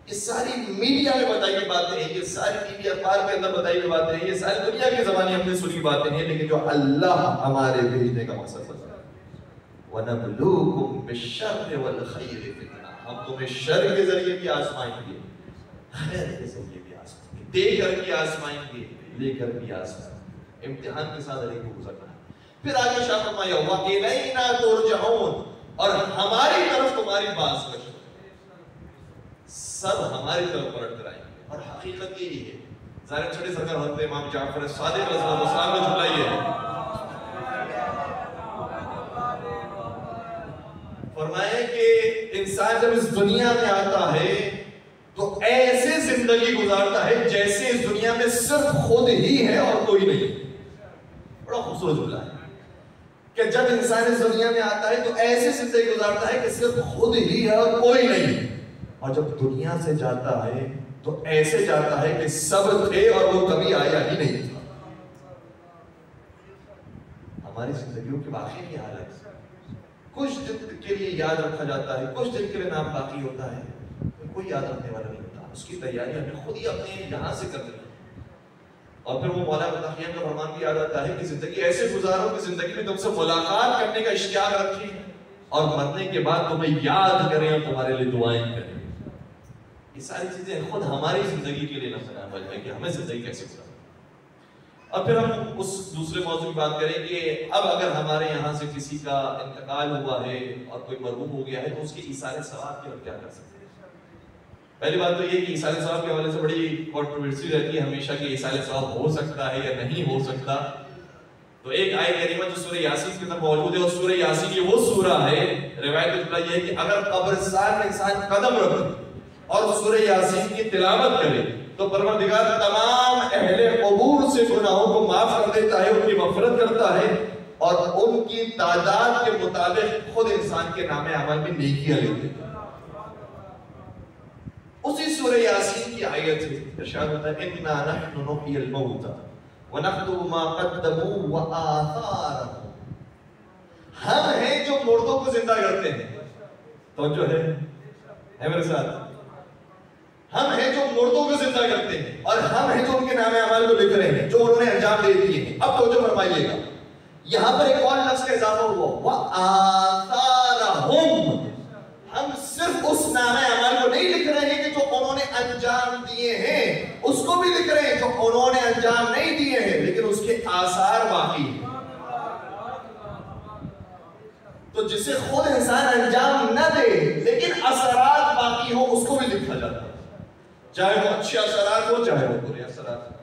یہ ساری میڈیا میں بتائی ہوئی باتیں ہیں، یہ ساری ٹی وی اخبار کے اندر بتائی ہوئی باتیں ہیں، یہ ساری دنیا کی زبانی ہم نے سنی باتیں ہیں، لیکن جو اللہ ہمارے بھیجنے کا مقصد ہے، وَنَبْلُوكُمْ بِالشَّرِّ وَالْخَيْرِ فِتْنَةً، ہم تمہیں شر کے ذریعے بھی آزمائیں گے، خیر کے ذریعے بھی آزمائیں گے، دے کر بھی آزمائیں گے، لے کر بھی آزمائیں گے، امتحان کے ساتھ علی کو گزرنا ہے۔ پھر آگے شاہ فرمایا وَإِلَيْنَا تُرْجَعُونَ، اور ہماری طرف تمہاری باز گشت، سب ہماری طرف پلٹ کر آئیں گے، اور حقیقت یہی ہے۔ ظاہر چھڑے سرکار حضرت امام جعفر صادق علیہ السلام نے جھلائیے، فرمائے کہ انسان جب اس دنیا میں آتا ہے تو ایسے زندگی گزارتا ہے جیسے اس دنیا میں صرف خود ہی ہے اور کوئی نہیں۔ بڑا خوبصورت جملہ ہے کہ جب انسان اس دنیا میں آتا ہے تو ایسے زندگی گزارتا ہے کہ صرف خود ہی ہے اور کوئی نہیں، اور جب دنیا سے جاتا ہے تو ایسے جاتا ہے کہ سب تھے اور وہ کبھی آیا ہی نہیں تھا۔ ہماری زندگیوں کے واقعی کی حالت، کچھ دن کے لیے یاد رکھا جاتا ہے، کچھ دن کے لیے نام باقی ہوتا ہے، کوئی یاد رکھنے والا نہیں ہوتا۔ اس کی تیاری ہمیں خود ہی اپنے یہاں سے کرنی ہے، اور پھر وہ مولا متقین کا فرمان بھی یاد آتا ہے کہ زندگی ایسے گزارو کہ زندگی میں تم سے ملاقات کرنے کا اشتیاق رکھیں، اور مرنے کے بعد تمہیں یاد کریں اور تمہارے لیے دعائیں کریں۔ یہ ساری چیزیں خود ہماری زندگی کے لیے نہ بنا ہے کہ ہمیں زندگی کیسے گزارنا۔ اور پھر ہم اس دوسرے موضوع کی بات کریں کہ اب اگر ہمارے یہاں سے کسی کا انتقال ہوا ہے اور کوئی مرحوم ہو گیا ہے تو اس کے ایثار ثواب کے ہم کیا کر سکتے ہیں؟ پہلی بات تو یہ کہ ایثار ثواب کے حوالے سے بڑی کنٹروورسی رہتی ہے ہمیشہ کہ ایثار ثواب ہو سکتا ہے یا نہیں ہو سکتا. تو ایک آیت کریمہ جو سورہ یاسین کے اندر موجود ہے اور سورہ یاسین یہ وہ سورہ ہے، روایت میں یہ ہے کہ اگر قبرستان میں انسان قدم رکھے اور سورہ یاسین کی تلاوت کرے تو پروردگار تمام اہل قبور سے گناہوں کو معاف کر دیتا ہے، ان کی مغفرت کرتا ہے اور ان کی تعداد کے مطابق خود انسان کے نام اعمال میں نیکیاں لکھ دیتا ہے. اسی سورہ یاسین کی آیت ہے، ارشاد ہوتا ہے اِنَّا نَحْنُ نُحْيِي الْمَوْتَى وَنَكْتُبُ مَا قَدَّمُوا وَآثَارَهُمْ. ہم ہیں جو مردوں کو زندہ کرتے ہیں. توجہ ہے میرے ساتھ؟ ہم ہیں جو مردوں کو زندہ کرتے ہیں اور ہم ہیں جو ان کے نام اعمال کو لکھ رہے ہیں جو انہوں نے انجام دے دیے ہیں. اب توجہ فرمائیے گا، یہاں پر ایک اور لفظ کا اضافہ ہوا وَآثَارَهُمْ. ہم صرف اس نام اعمال کو نہیں لکھ رہے ہیں کہ جو انہوں نے انجام دیے ہیں، اس کو بھی لکھ رہے ہیں جو انہوں نے انجام نہیں دیے ہیں لیکن اس کے آثار باقی ہیں. تو جسے خود انسان انجام نہ دے لیکن اثرات باقی ہوں اس کو بھی لکھا جاتا ہے، چاہے وہ اچھے اثرات ہو چاہے وہ برے اثرات ہو.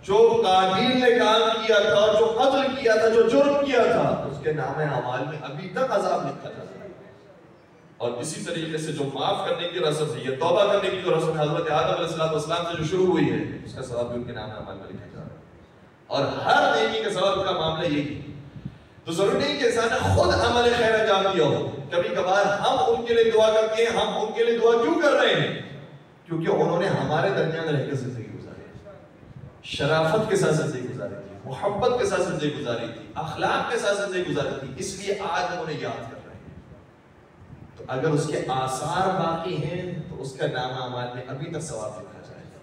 جو قابیل نے کام کیا تھا، جو قتل کیا تھا، جو جرم کیا تھا، اس کے نام اعمال میں ابھی تک عذاب لکھا جاتا ہے. اور اسی طریقے سے جو معاف کرنے کی رسم ہے، یہ توبہ کرنے کی جو رسم ہے حضرت آدم علیہ السلام سے جو شروع ہوئی ہے، اس کا ثواب بھی ان کے نام اعمال میں لکھا جا رہا ہے اور ہر نیکی کے ثواب کا معاملہ یہی ہے. تو ضروری نہیں کہ انسان نے خود عمل خیر انجام دیا ہو. کبھی کبھار ہم ان کے لیے دعا کرتے ہیں. ہم ان کے لیے دعا کیوں کر رہے ہیں؟ کیونکہ انہوں نے ہمارے درمیان رہ کر زندگی گزاری، شرافت کے ساتھ زندگی گزاری تھی، محبت کے ساتھ زندگی گزاری تھی، اخلاق کے ساتھ زندگی گزاری تھی، اس لیے آج ہم انہیں یاد کر رہے ہیں. تو اگر اس کے آثار باقی ہیں تو اس کا نام اعمال میں ابھی تک ثواب لکھا جائے گا.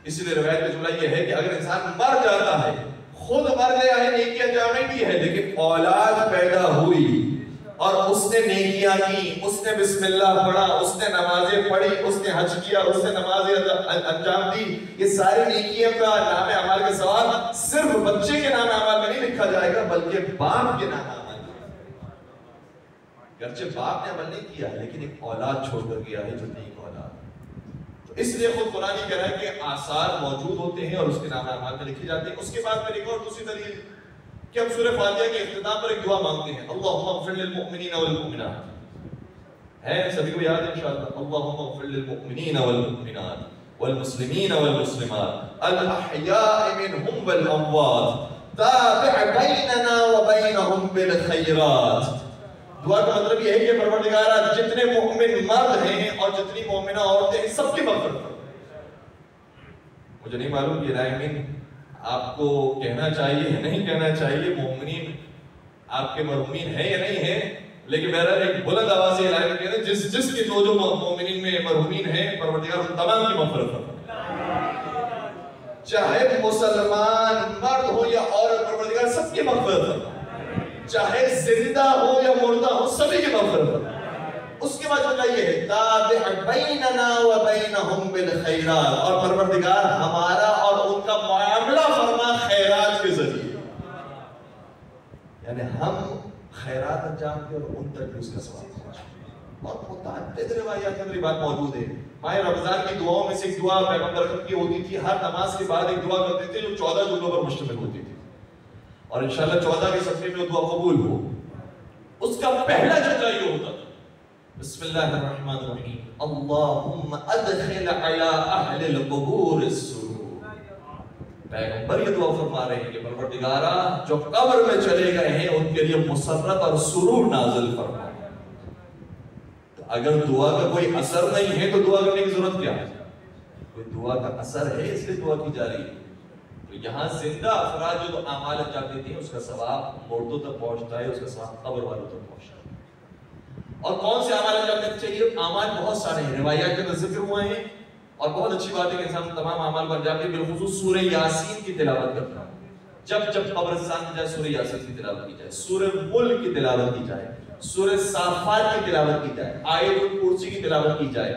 اس لیے روایت میں جملہ یہ ہے کہ اگر انسان مر جاتا ہے، خود مر گیا ہے، نیکی انجام نہیں دی ہے، لیکن اولاد پیدا ہوئی اور اس نے نیکیاں کی، اس نے بسم اللہ پڑھا، اس نے نمازیں پڑھی، اس نے حج کیا، اس نے نمازیں انجام دی، یہ ساری نیکیوں کا نام اعمال کے ثواب صرف بچے کے نام اعمال میں نہیں لکھا جائے گا بلکہ باپ کے نام اعمال میں. گرچہ باپ نے عمل نہیں کیا لیکن ایک اولاد چھوڑ کر گیا ہے جو نیک اولاد. تو اس لیے خود قرآن ہی کہہ رہا ہے کہ آثار موجود ہوتے ہیں اور اس کے نام اعمال میں لکھے جاتے ہیں. اس کے بعد پھر ایک اور دوسری دلیل کہ ہم سورہ فاتحہ کے اختتام پر ایک دعا مانگتے ہیں، اللہم اغفر للمؤمنین والمؤمنات. ہے سبھی کو یاد ہے انشاءاللہ؟ اللہم اغفر للمؤمنین والمؤمنات والمسلمین والمسلمات الاحیاء منہم والاموات تابع بیننا وبینہم بالخیرات. دعا کا مطلب یہ ہے کہ پروردگارہ جتنے مومن مرد ہیں اور جتنی مومنہ عورتیں ہیں سب کی مغفرت کرو. مجھے نہیں معلوم کہ رائمین آپ کو کہنا چاہیے یا نہیں کہنا چاہیے مومنین آپ کے مرحومین ہیں یا نہیں ہیں، لیکن بہرحال ایک بلند آواز سے اعلان کہتے ہیں جس کے جو مومنین میں مرحومین ہیں پروردگار ان تمام کی مغفرت کرو. چاہے مسلمان مرد ہو یا عورت پروردگار سب کی مغفرت کرو، چاہے زندہ ہو یا مردہ ہو سبھی کی مغفرت کرو. اس کے بعد جو یہ ہے تابع بیننا وبینہم بالخیرات، اور پروردگار ہمارا اور ان کا معاملہ فرما خیرات کے ذریعے. یعنی ہم خیرات انجام دیں اور ان تک بھی اس کا ثواب پہنچے. اور متعدد روایات کے اندر یہ بات موجود ہے. ماہ رمضان کی دعاؤں میں سے ایک دعا پیغمبر اکرم کی ہوتی تھی، ہر نماز کے بعد ایک دعا کرتے تھے جو 14 جملوں پر مشتمل ہوتی تھی اور انشاءاللہ 14 کے صفحے میں وہ دعا قبول ہو. اس کا پہلا جملہ یہ ہوتا تھا بسم اللہ الرحمن الرحیم اللہم ادخل علی اہل القبور السرور. پیغمبر یہ دعا فرما رہے ہیں کہ پروردگارہ جو قبر میں چلے گئے ہیں ان کے لیے مسرت اور سرور نازل فرما. تو اگر دعا کا کوئی اثر نہیں ہے تو دعا کرنے کی ضرورت کیا ہے؟ کوئی دعا کا اثر ہے اس لیے دعا کی جا رہی ہے. تو یہاں زندہ افراد جو اعمال انجام دیتے ہیں اس کا ثواب مردوں تک پہنچتا ہے، اس کا ثواب قبر والوں تک پہنچتا ہے. اور کون سے اعمال انجام دینے چاہیے؟ اعمال بہت سارے ہیں، روایات کے اندر ذکر ہوئے ہیں اور بہت اچھی بات ہے کہ انسان تمام اعمال کو انجام دے. بالخصوص سورہ یاسین کی تلاوت کرتا ہے. جب قبرستان میں جائے سورہ یاسین کی تلاوت کی جائے، سورہ ملک کی تلاوت کی جائے، سورہ صافات کی تلاوت کی جائے، آیت الکرسی کی تلاوت کی جائے،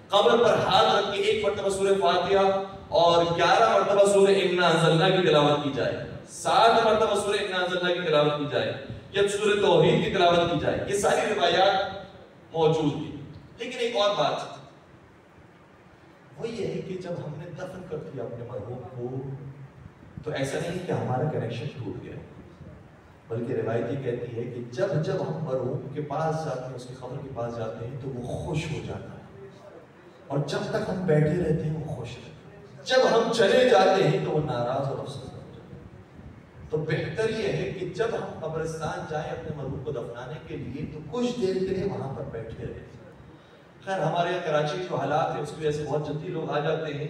قبر پر ہاتھ رکھ کے ایک مرتبہ سورہ فاتحہ اور 11 مرتبہ سورہ انا انزلنا کی تلاوت کی جائے، 7 مرتبہ سورہ انا انزلنا کی تلاوت کی جائے، یا سورہ توحید کی تلاوت کی جائے، یہ ساری روایات موجود ہیں۔ لیکن ایک اور بات وہ یہ ہے کہ جب ہم نے دفن کر دیا اپنے مرحوم کو تو ایسا نہیں کہ ہمارا کنیکشن ٹوٹ گیا، بلکہ روایت یہ کہتی ہے کہ جب جب ہم مرحوم کے پاس جاتے ہیں، اس کی قبر کے پاس جاتے ہیں تو وہ خوش ہو جاتا ہے، اور جب تک ہم بیٹھے رہتے ہیں وہ خوش رہتے ہیں، جب ہم چلے جاتے ہیں تو وہ ناراض اور افسردہ ہو جاتے ہیں۔ تو بہتر یہ ہے کہ جب ہم قبرستان جائیں اپنے مرحوم کو دفنانے کے لیے تو کچھ دیر کے لیے وہاں پر بیٹھے رہیں۔ خیر ہمارے یہاں کراچی جو حالات ہیں اس کی وجہ سے بہت جلدی لوگ آ جاتے ہیں،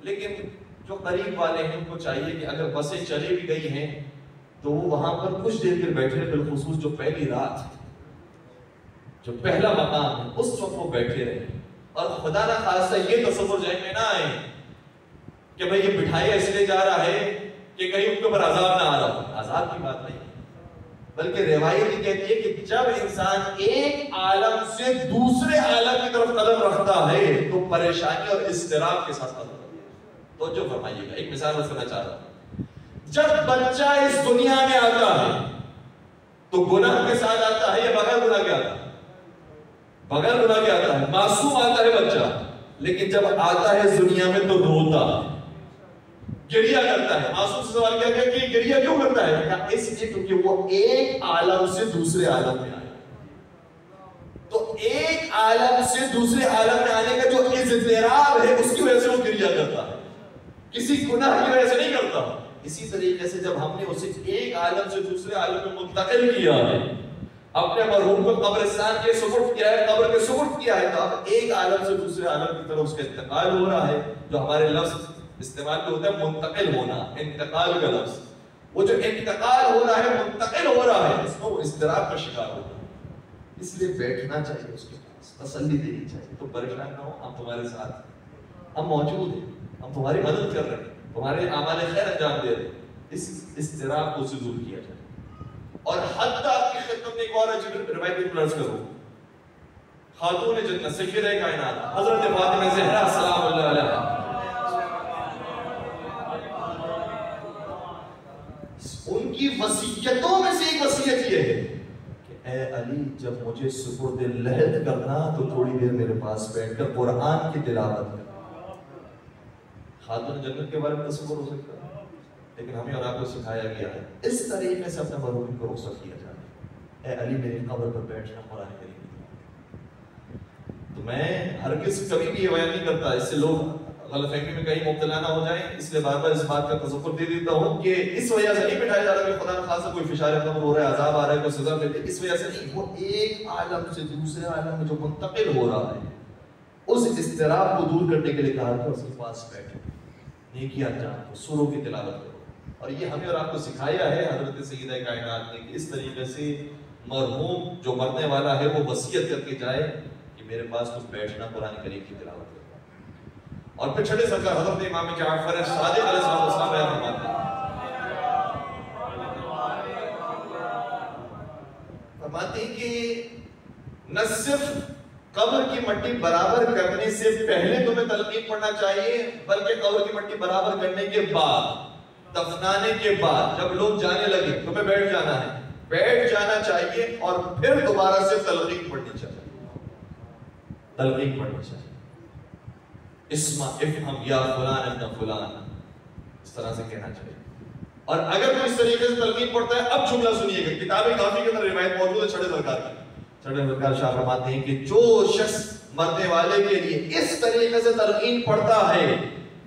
لیکن جو قریب والے ہیں ان کو چاہیے کہ اگر بسیں چلی بھی گئی ہیں تو وہ وہاں پر کچھ دیر کے بیٹھے رہے، بالخصوص جو پہلی رات ہے، جو پہلا مقام ہے، اس وقت وہ بیٹھے رہے، اور خدا نہ خاصہ یہ تصور ذہن میں نہ آئے کہ بھئی یہ بٹھایا اس لیے جا رہا ہے کہ کہیں ان کے اوپر عذاب نہ آ رہا ہو۔ عذاب کی بات نہیں، بلکہ روایت یہ کہتی ہے کہ جب انسان ایک عالم سے دوسرے عالم کی طرف قدم رکھتا ہے تو پریشانی اور اضطراب کے ساتھ قدم رکھتا ہے۔ توجہ فرمائیے گا، ایک مثال میں کرنا چاہ رہا ہوں۔ جب بچہ اس دنیا میں آتا ہے تو گناہ کے ساتھ آتا ہے یا بغیر گناہ کے آتا ہے؟ بغیر گناہ کے آتا ہے، معصوم آتا ہے بچہ، لیکن جب آتا ہے اس دنیا میں تو روتا ہے، گریہ کرتا ہے۔ معصوم سے سوال کیا گیا کہ گریہ کیوں کرتا ہے؟ کہا اس لیے کیونکہ وہ ایک عالم سے دوسرے عالم میں آیا۔ تو ایک عالم سے دوسرے عالم میں آنے کا جو اضطراب ہے اس کی وجہ سے وہ گریہ کرتا ہے، کسی گناہ کی وجہ سے نہیں کرتا۔ اسی طریقے سے جب ہم نے اسے ایک عالم سے دوسرے عالم میں منتقل کیا ہے، اپنے مرحوم کو قبرستان کے سپرد کیا ہے، قبر کے سپرد کیا ہے، تو اب ایک عالم سے دوسرے عالم کی طرف اس کا انتقال ہو رہا ہے۔ جو ہمارے لفظ استعمال میں ہوتا ہے منتقل ہونا، انتقال کا لفظ، وہ جو انتقال ہو رہا ہے، منتقل ہو رہا ہے، اس میں وہ اضطراب کا شکار ہوتا ہے۔ اس لیے بیٹھنا چاہیے، اس کے پاس تسلی دینی چاہیے، تو پریشان نہ ہو، ہم تمہارے ساتھ ہیں، ہم موجود ہیں، ہم تمہاری مدد کر رہے ہیں، تمہارے اعمال خیر انجام دے رہے ہیں۔ اس اضطراب کو دور کیا جائے۔ اور حتیٰ آپ کی خدمت میں ایک اور عجیب روایت کو عرض کروں، خاتون جنت سیدہ کائنات حضرت فاطمہ زہرا سلام اللہ علیہا، ان کی وصیتوں میں سے ایک وصیت یہ ہے کہ اے علی جب مجھے سپرد لحد کرنا تو تھوڑی دیر میرے پاس بیٹھ کر قرآن کی تلاوت کرنا۔ خاتون جنت کے بارے میں تصور ہو سکتا ہے، لیکن ہمیں اور آپ کو سکھایا گیا ہے اس طریقے سے اپنے مرحوم کو رخصت کیا جائے۔ اے علی میری قبر پر بیٹھنا قرآن کریم۔ تو میں ہرگز کبھی بھی یہ بیان نہیں کرتا، اس سے لوگ غلط فہمی میں کہیں مبتلا نہ ہو جائیں، اس لیے بار بار اس بات کا تذکر دے دیتا ہوں کہ اس وجہ سے نہیں بٹھایا جا رہا کہ خدا نخواستہ کوئی فشار قبر ہو رہا ہے، عذاب آ رہا ہے، کوئی سزا ملتی ہے، اس وجہ سے نہیں۔ وہ ایک عالم سے دوسرے عالم میں جو منتقل ہو رہا ہے، اس اضطراب کو دور کرنے کے لیے کہا کہ اس کے پاس بیٹھو، نیکی انجام دو، سوروں کی تلاوت کرو۔ اور یہ ہمیں اور آپ کو سکھایا ہے حضرت سیدہ کائنات نے کہ اس طریقے سے مرحوم جو مرنے والا ہے وہ وصیت کر کے جائے کہ میرے پاس کچھ بیٹھنا، قرآن کریم کی تلاوت کرنا۔ اور پھر چھٹے سرکار حضرت امام جعفر صادق علیہ السلام بیان فرماتے ہیں کہ نہ صرف قبر کی مٹی برابر کرنے سے پہلے تمہیں تلقین پڑھنا چاہیے، بلکہ قبر کی مٹی برابر کرنے کے بعد، دفنانے کے بعد جب لوگ جانے لگے تمہیں بیٹھ جانا ہے، بیٹھ جانا چاہیے، اور پھر دوبارہ سے تلقین پڑھنی چاہیے، تلقین پڑھنی چاہیے۔ اسمع افہم یا فلان ابن فلان، اس طرح سے کہنا چاہیے۔ اور اگر کوئی اس طریقے سے تلقین پڑھتا ہے، اب جملہ سنیے گا، کتاب کافی کے اندر روایت موجود ہے چھڑے سرکار کی۔ چھڑے سرکار شاہ فرماتے ہیں کہ جو شخص مرنے والے کے لیے اس طریقے سے تلقین پڑھتا ہے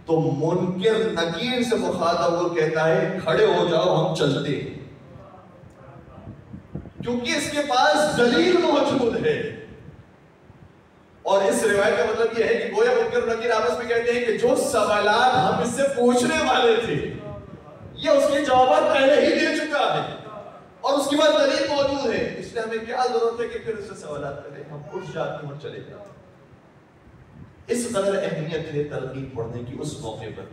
تو منکر نکیر سے مخاطب وہ کہتا ہے کھڑے ہو جاؤ ہم چلتے ہیں، کیونکہ اس کے پاس دلیل موجود ہے۔ اور اس روایت کا مطلب یہ ہے کہ گویا منکر نکیر آپس میں کہتے ہیں کہ جو سوالات ہم اس سے پوچھنے والے تھے یہ اس کے جوابات پہلے ہی دے چکا ہے، اور اس کے بعد دلیل موجود ہے، اس لیے ہمیں کیا ضرورت ہے کہ پھر اس سے سوالات کریں، ہم اٹھ جاتے ہیں اور چلے جاتے ہیں۔ اس قدر اہمیت ہے تلقین پڑھنے کی اس موقع پر۔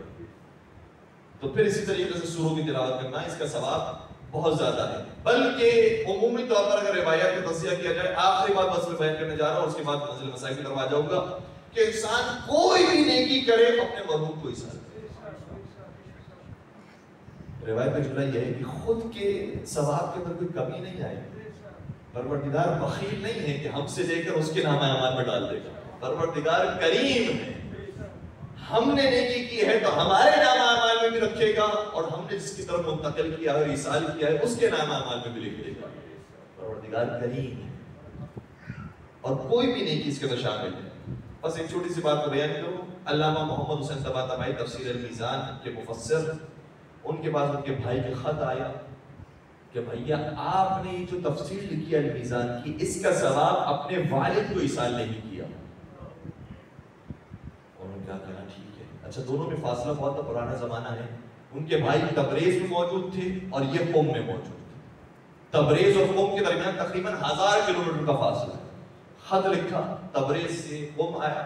تو پھر اسی طریقے سے سوروں کی تلاوت کرنا، اس کا ثواب بہت زیادہ ہے۔ بلکہ عمومی طور پر اگر روایات کا تجزیہ کیا جائے، آخری بات بس میں بیان کرنے جا رہا ہوں، اس کے بعد منزل مسائل کی طرف آ جاؤں گا، کہ انسان کوئی بھی نیکی کرے اپنے مرحوم کو حساب کرے۔ روایت کا جملہ یہ ہے کہ خود کے ثواب کے اندر کوئی کمی نہیں آئی. پروردگار بخیل نہیں ہے کہ ہم سے لے کر اس کے نامہ اعمال میں ڈال دے گا. پروردگار کریم ہے. ہم نے نیکی کی ہے تو ہمارے نامہ اعمال میں بھی رکھے گا, اور ہم نے جس کی طرف منتقل کیا ہے اور ایصال کیا ہے اس کے نامہ اعمال میں بھی لکھ دے گا. پروردگار کریم ہے اور کوئی بھی نیکی اس کے اندر شامل ہے. بس ایک چھوٹی سی بات کو بیان کروں. علامہ محمد حسین طباطبائی تفسیر المیزان کے مفسر, ان کے پاس ان کے بھائی کا خط آیا کہ بھیا آپ نے جو تفسیر لکھی ہے المیزان کی, اس کا ثواب اپنے والد کو ایصال نہیں کیا. انہوں نے کیا کہا ٹھیک ہے. اچھا دونوں میں فاصلہ بہت پرانا زمانہ ہے. ان کے بھائی تبریز میں موجود تھے اور یہ قم میں موجود تھے. تبریز اور قم کے درمیان تقریباً 1000 کلومیٹر کا فاصلہ ہے. خط لکھا تبریز سے, قم آیا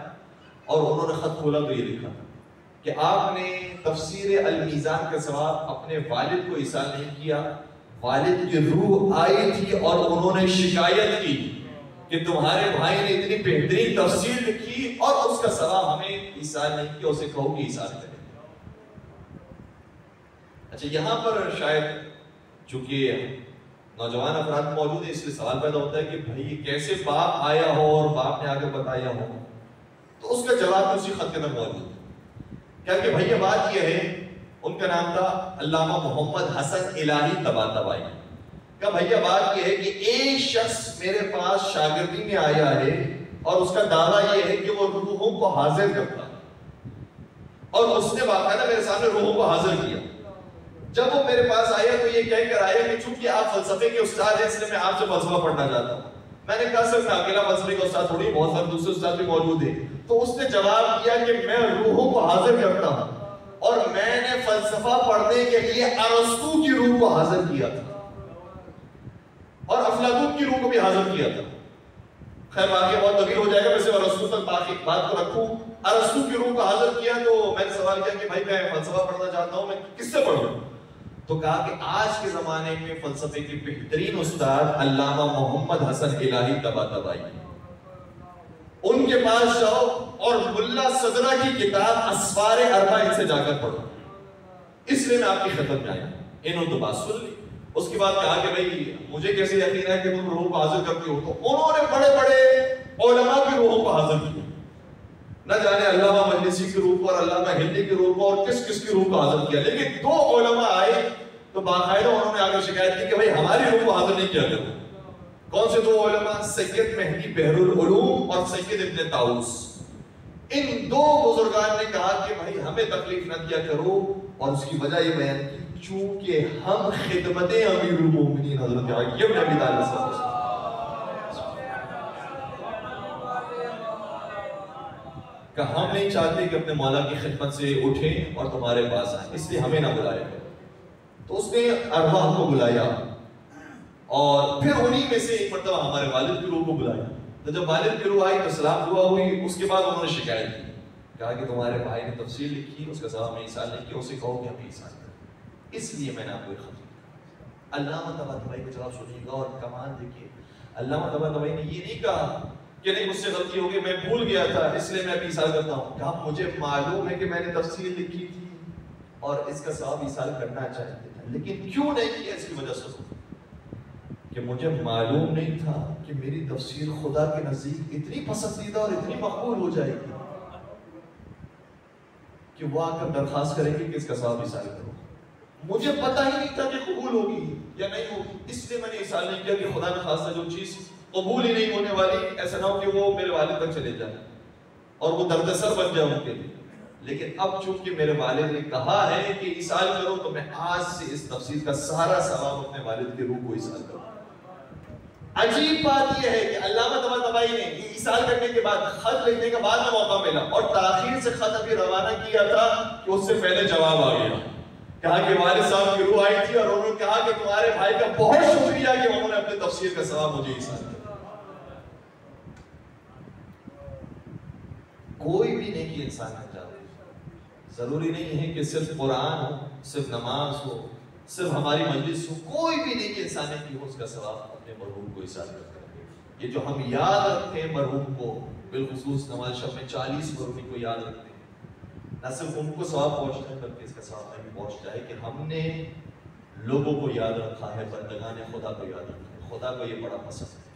اور انہوں نے خط کھولا تو یہ لکھا کہ آپ نے تفسیر المیزان کا ثواب اپنے والد کو ایصال نہیں کیا. والد کی روح آئی تھی اور انہوں نے شکایت کی کہ تمہارے بھائی نے اتنی بہترین تفسیر لکھی اور اس کا ثواب ہمیں ایصال نہیں کیا, اسے کہو کہ ایصال کریں. اچھا یہاں پر شاید چونکہ نوجوان افراد موجود ہیں اس لیے سوال پیدا ہوتا ہے کہ بھائی کیسے باپ آیا ہو اور باپ نے آگے بتایا ہو, تو اس کا جواب اسی خط کے اندر موجود ہے. کیا کہ بھائی بات یہ ہے, ان کا نام تھا علامہ محمد حسن الہی طباطبائی. کہ بھیا بات یہ ہے کہ ایک شخص میرے پاس شاگردی میں آیا ہے اور اس کا دعویٰ یہ ہے کہ وہ روحوں کو حاضر کرتا ہے, اور اس نے باقاعدہ میرے سامنے روحوں کو حاضر کیا. جب وہ میرے پاس آیا تو یہ کہہ کر آیا کہ چونکہ آپ فلسفے کے استاد ہیں اس لیے میں آپ سے فلسفہ پڑھنا چاہتا ہوں. میں نے کہا سر میں اکیلا فلسفے کا استاد تھوڑی, بہت سارے دوسرے استاد بھی موجود ہیں. تو اس نے جواب دیا کہ میں روحوں کو حاضر کرتا ہوں اور میں نے فلسفہ پڑھنے کے لیے ارسطو کی روح کو حاضر کیا تھا اور افلاطون کی روح کو بھی حاضر کیا تھا. خیر واقعہ بہت طویل ہو جائے گا, میں صرف ارسطو تک باقی بات کو رکھوں. ارسطو کی روح کو حاضر کیا تو میں نے سوال کیا کہ بھائی میں فلسفہ پڑھنا چاہتا ہوں, میں کس سے پڑھوں؟ تو کہا کہ آج کے زمانے میں فلسفے کے بہترین استاد علامہ محمد حسن الہی طباطبائی, ان کے پاس جاؤ اور ملا صدرہ کی کتاب اسفار اربع ان سے جا کر پڑھو. اس لیے میں آپ کی خدمت میں آیا. انہوں نے تو بات سن لی. اس کے بعد کہا کہ بھائی مجھے کیسے یقین ہے کہ تم روحوں کو حاضر کرتے ہو؟ تو انہوں نے بڑے بڑے علماء کی روحوں کو حاضر کیا. نہ جانے علامہ مجلسی کی روح کو اور علامہ ہندی کی روح کو اور کس کس کی روح کو حاضر کیا. لیکن دو علماء آئے تو باقاعدہ انہوں نے آ کر شکایت کی کہ بھائی ہماری روح کو حاضر نہیں کیا کرتے. کون سے دو علماء؟ سید مہدی بحر العلوم اور سید ابن طاؤس. ان دو بزرگان نے کہا کہ بھائی ہمیں تکلیف نہ دیا کرو, اور اس کی وجہ یہ بیان کی چونکہ ہم خدمت امیر المومنین حضرت علی بن ابی طالب سے کہ ہم نہیں چاہتے کہ اپنے مولا کی خدمت سے اٹھیں اور تمہارے پاس آئیں, اس لیے ہمیں نہ بلایا. تو اس نے ارواح کو بلایا اور پھر انہی میں سے ایک مرتبہ ہمارے والد کی روح کو بلایا. تو جب والد کی روح آئی تو سلام دعا ہوئی. اس کے بعد انہوں نے شکایت کی, کہا کہ تمہارے بھائی نے تفسیر لکھی, اس کا ثواب میں ایصال نہیں کیا, اسے کہو کہ ہمیں ایصال کریں. اس لیے میں نے آپ کو ایک خط لکھا. علامہ طباطبائی کا جواب سنیے گا اور کمال دیکھیے. علامہ طباطبائی نے یہ نہیں کہا کہ نہیں مجھ سے غلطی ہو گئی, میں بھول گیا تھا اس لیے میں اب ایصال کرتا ہوں. کہا مجھے معلوم ہے کہ میں نے تفسیر لکھی تھی اور اس کا ثواب ایصال کرنا چاہیے تھا, لیکن کیوں نہیں کیا اس کی وجہ سے کہ مجھے معلوم نہیں تھا کہ میری تفسیر خدا کے نزدیک اتنی پسندیدہ اور اتنی مقبول ہو جائے گی کہ وہ آ کر درخواست کریں گے کہ اس کا ثواب ایصال کرو. مجھے پتہ ہی نہیں تھا کہ قبول ہوگی یا نہیں ہوگی, اس لیے میں نے ایصال نہیں کیا کہ خدا نے خواستہ جو چیز قبول ہی نہیں ہونے والی, ایسا نہ ہو کہ وہ میرے والد تک چلے جائے اور وہ درد سر بن جائے ان کے لیے. لیکن اب چونکہ میرے والد نے کہا ہے کہ ایصال کرو تو میں آج سے اس تفسیر کا سارا ثواب اپنے والد کی روح کو ایصال کروں. عجیب بات یہ ہے کہ علامہ طباطبائی نے ایصال کرنے کے بعد خط لکھنے کا بعد میں موقع ملا اور تاخیر سے خط ابھی روانہ کیا تھا کہ اس سے پہلے جواب آ گیا. کہا کہ والد صاحب کی روح آئی تھی اور انہوں نے کہا کہ تمہارے بھائی کا بہت شکریہ کہ انہوں نے اپنے تفسیر کا ثواب مجھے ایصال کیا. کوئی بھی نیکی انسان کر جاتا ہے, ضروری نہیں ہے کہ صرف قرآن ہو, صرف نماز ہو, صرف ہماری مجلس ہو, کوئی بھی نیکی انسان نے کی ہو اس کا ثواب اپنے مرحوم کو ایصال کرتا ہے. یہ جو ہم یاد رکھتے ہیں مرحوم کو, بالخصوص نماز شب میں 40 مرحوم کو یاد رکھتے ہیں, نہ صرف ان کو ثواب پہنچتا ہے بلکہ اس کا ثواب بھی پہنچ جائے کہ ہم نے لوگوں کو یاد رکھا ہے، بندگان خدا کو یاد رکھا ہے. خدا کو یہ بڑا پسند ہے.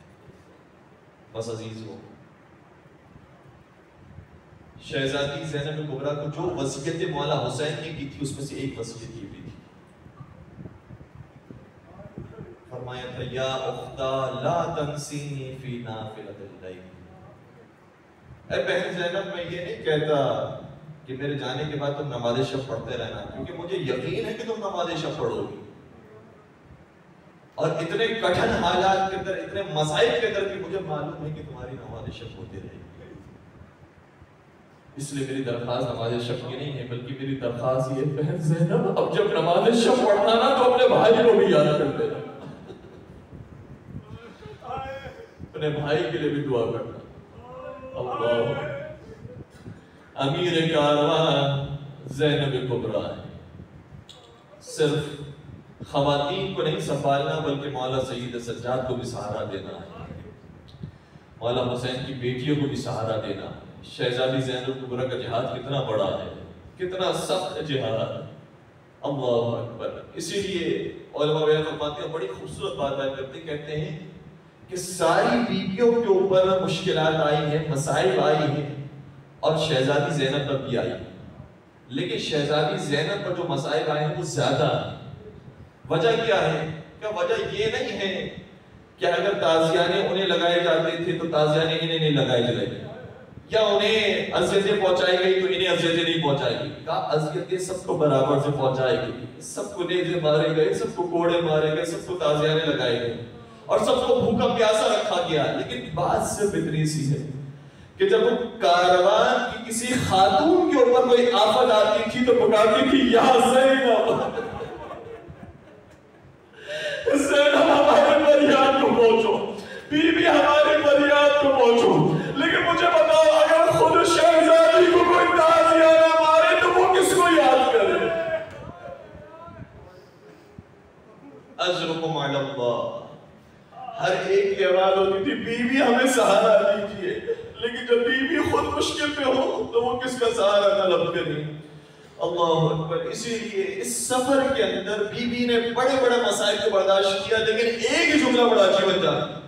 بس عزیز ہو، شہزادی زینب کبریٰ کو جو وصیت مولا حسین نے کی تھی اس میں سے ایک وصیت یہ بھی تھی. فرمایا تھا یا اختا لا تنسینی فی نافلۃ اللیل. اے بہن زینب، میں یہ نہیں کہتا کہ میرے جانے کے بعد تم نماز شب پڑھتے رہنا، کیونکہ مجھے یقین ہے کہ تم نماز شب پڑھو گی، اور اتنے کٹھن حالات کے اندر، اتنے مسائل کے اندر بھی مجھے معلوم ہے کہ تمہاری نماز شب ہوتی رہے گی. اس لیے میری درخواست نماز شب کی نہیں ہے، بلکہ میری درخواست یہ ہے بہن زینب، اب جب نماز شب پڑھنا نا تو اپنے بھائی کو بھی یاد کر دینا، اپنے بھائی کے لیے بھی دعا کرنا. اللہ امیر کاروان زینب کبریٰ ہے. صرف خواتین کو نہیں سنبھالنا بلکہ مولا سید سجاد کو بھی سہارا دینا ہے، مولا حسین کی بیٹیوں کو بھی سہارا دینا ہے. شہزادی زینب کبریٰ کا جہاد کتنا بڑا ہے، کتنا سخت جہاد. اللہ اکبر. اسی لیے علماء بیان فرماتے ہیں، بڑی خوبصورت بات بیان کرتے ہیں، کہتے ہیں کہ ساری بیویوں کے اوپر مشکلات آئی ہیں، مسائل آئی ہیں، اور شہزادی زینب پر بھی آئی ہیں، لیکن شہزادی زینب پر جو مسائل آئے ہیں وہ زیادہ ہیں. وجہ کیا ہے؟ کہ وجہ یہ نہیں ہے کہ اگر تازیانے انہیں لگائے جاتے تھے تو تازیانے انہیں نہیں لگائے جائے، یا انہیں اذیتیں پہنچائی گئی تو انہیں اذیتیں نہیں پہنچائی گئی. کہا اذیتیں سب کو برابر سے پہنچائی گئی، سب کو نیزے مارے گئے، سب کو کوڑے مارے گئے، سب کو تازیانے لگائے گئے، اور سب کو بھوکا پیاسا رکھا گیا. لیکن بات صرف اتنی سی ہے کہ جب کاروان کی کسی خاتون کے اوپر کوئی آفت آتی تھی تو پکارتی تھی یا زینب، زینب ہمارے فریاد کو پہنچو، بی بی ہمارے فریاد کو پہنچو. لیکن مجھے بتاؤ اگر خود شہزادی کو کوئی تازیانہ مارے تو وہ کس کو یاد کرے؟ اجرکم علی اللہ. ہر ایک کی آواز ہوتی تھی بی بی ہمیں سہارا دیجیے، لیکن جب بی بی خود مشکل پہ ہو تو وہ کس کا سہارا طلب کریں. اللہ اکبر. اسی لیے اس سفر کے اندر بی بی نے بڑے بڑے مسائل کو برداشت کیا، لیکن ایک ہی جملہ بڑا عجیب بن جاتا.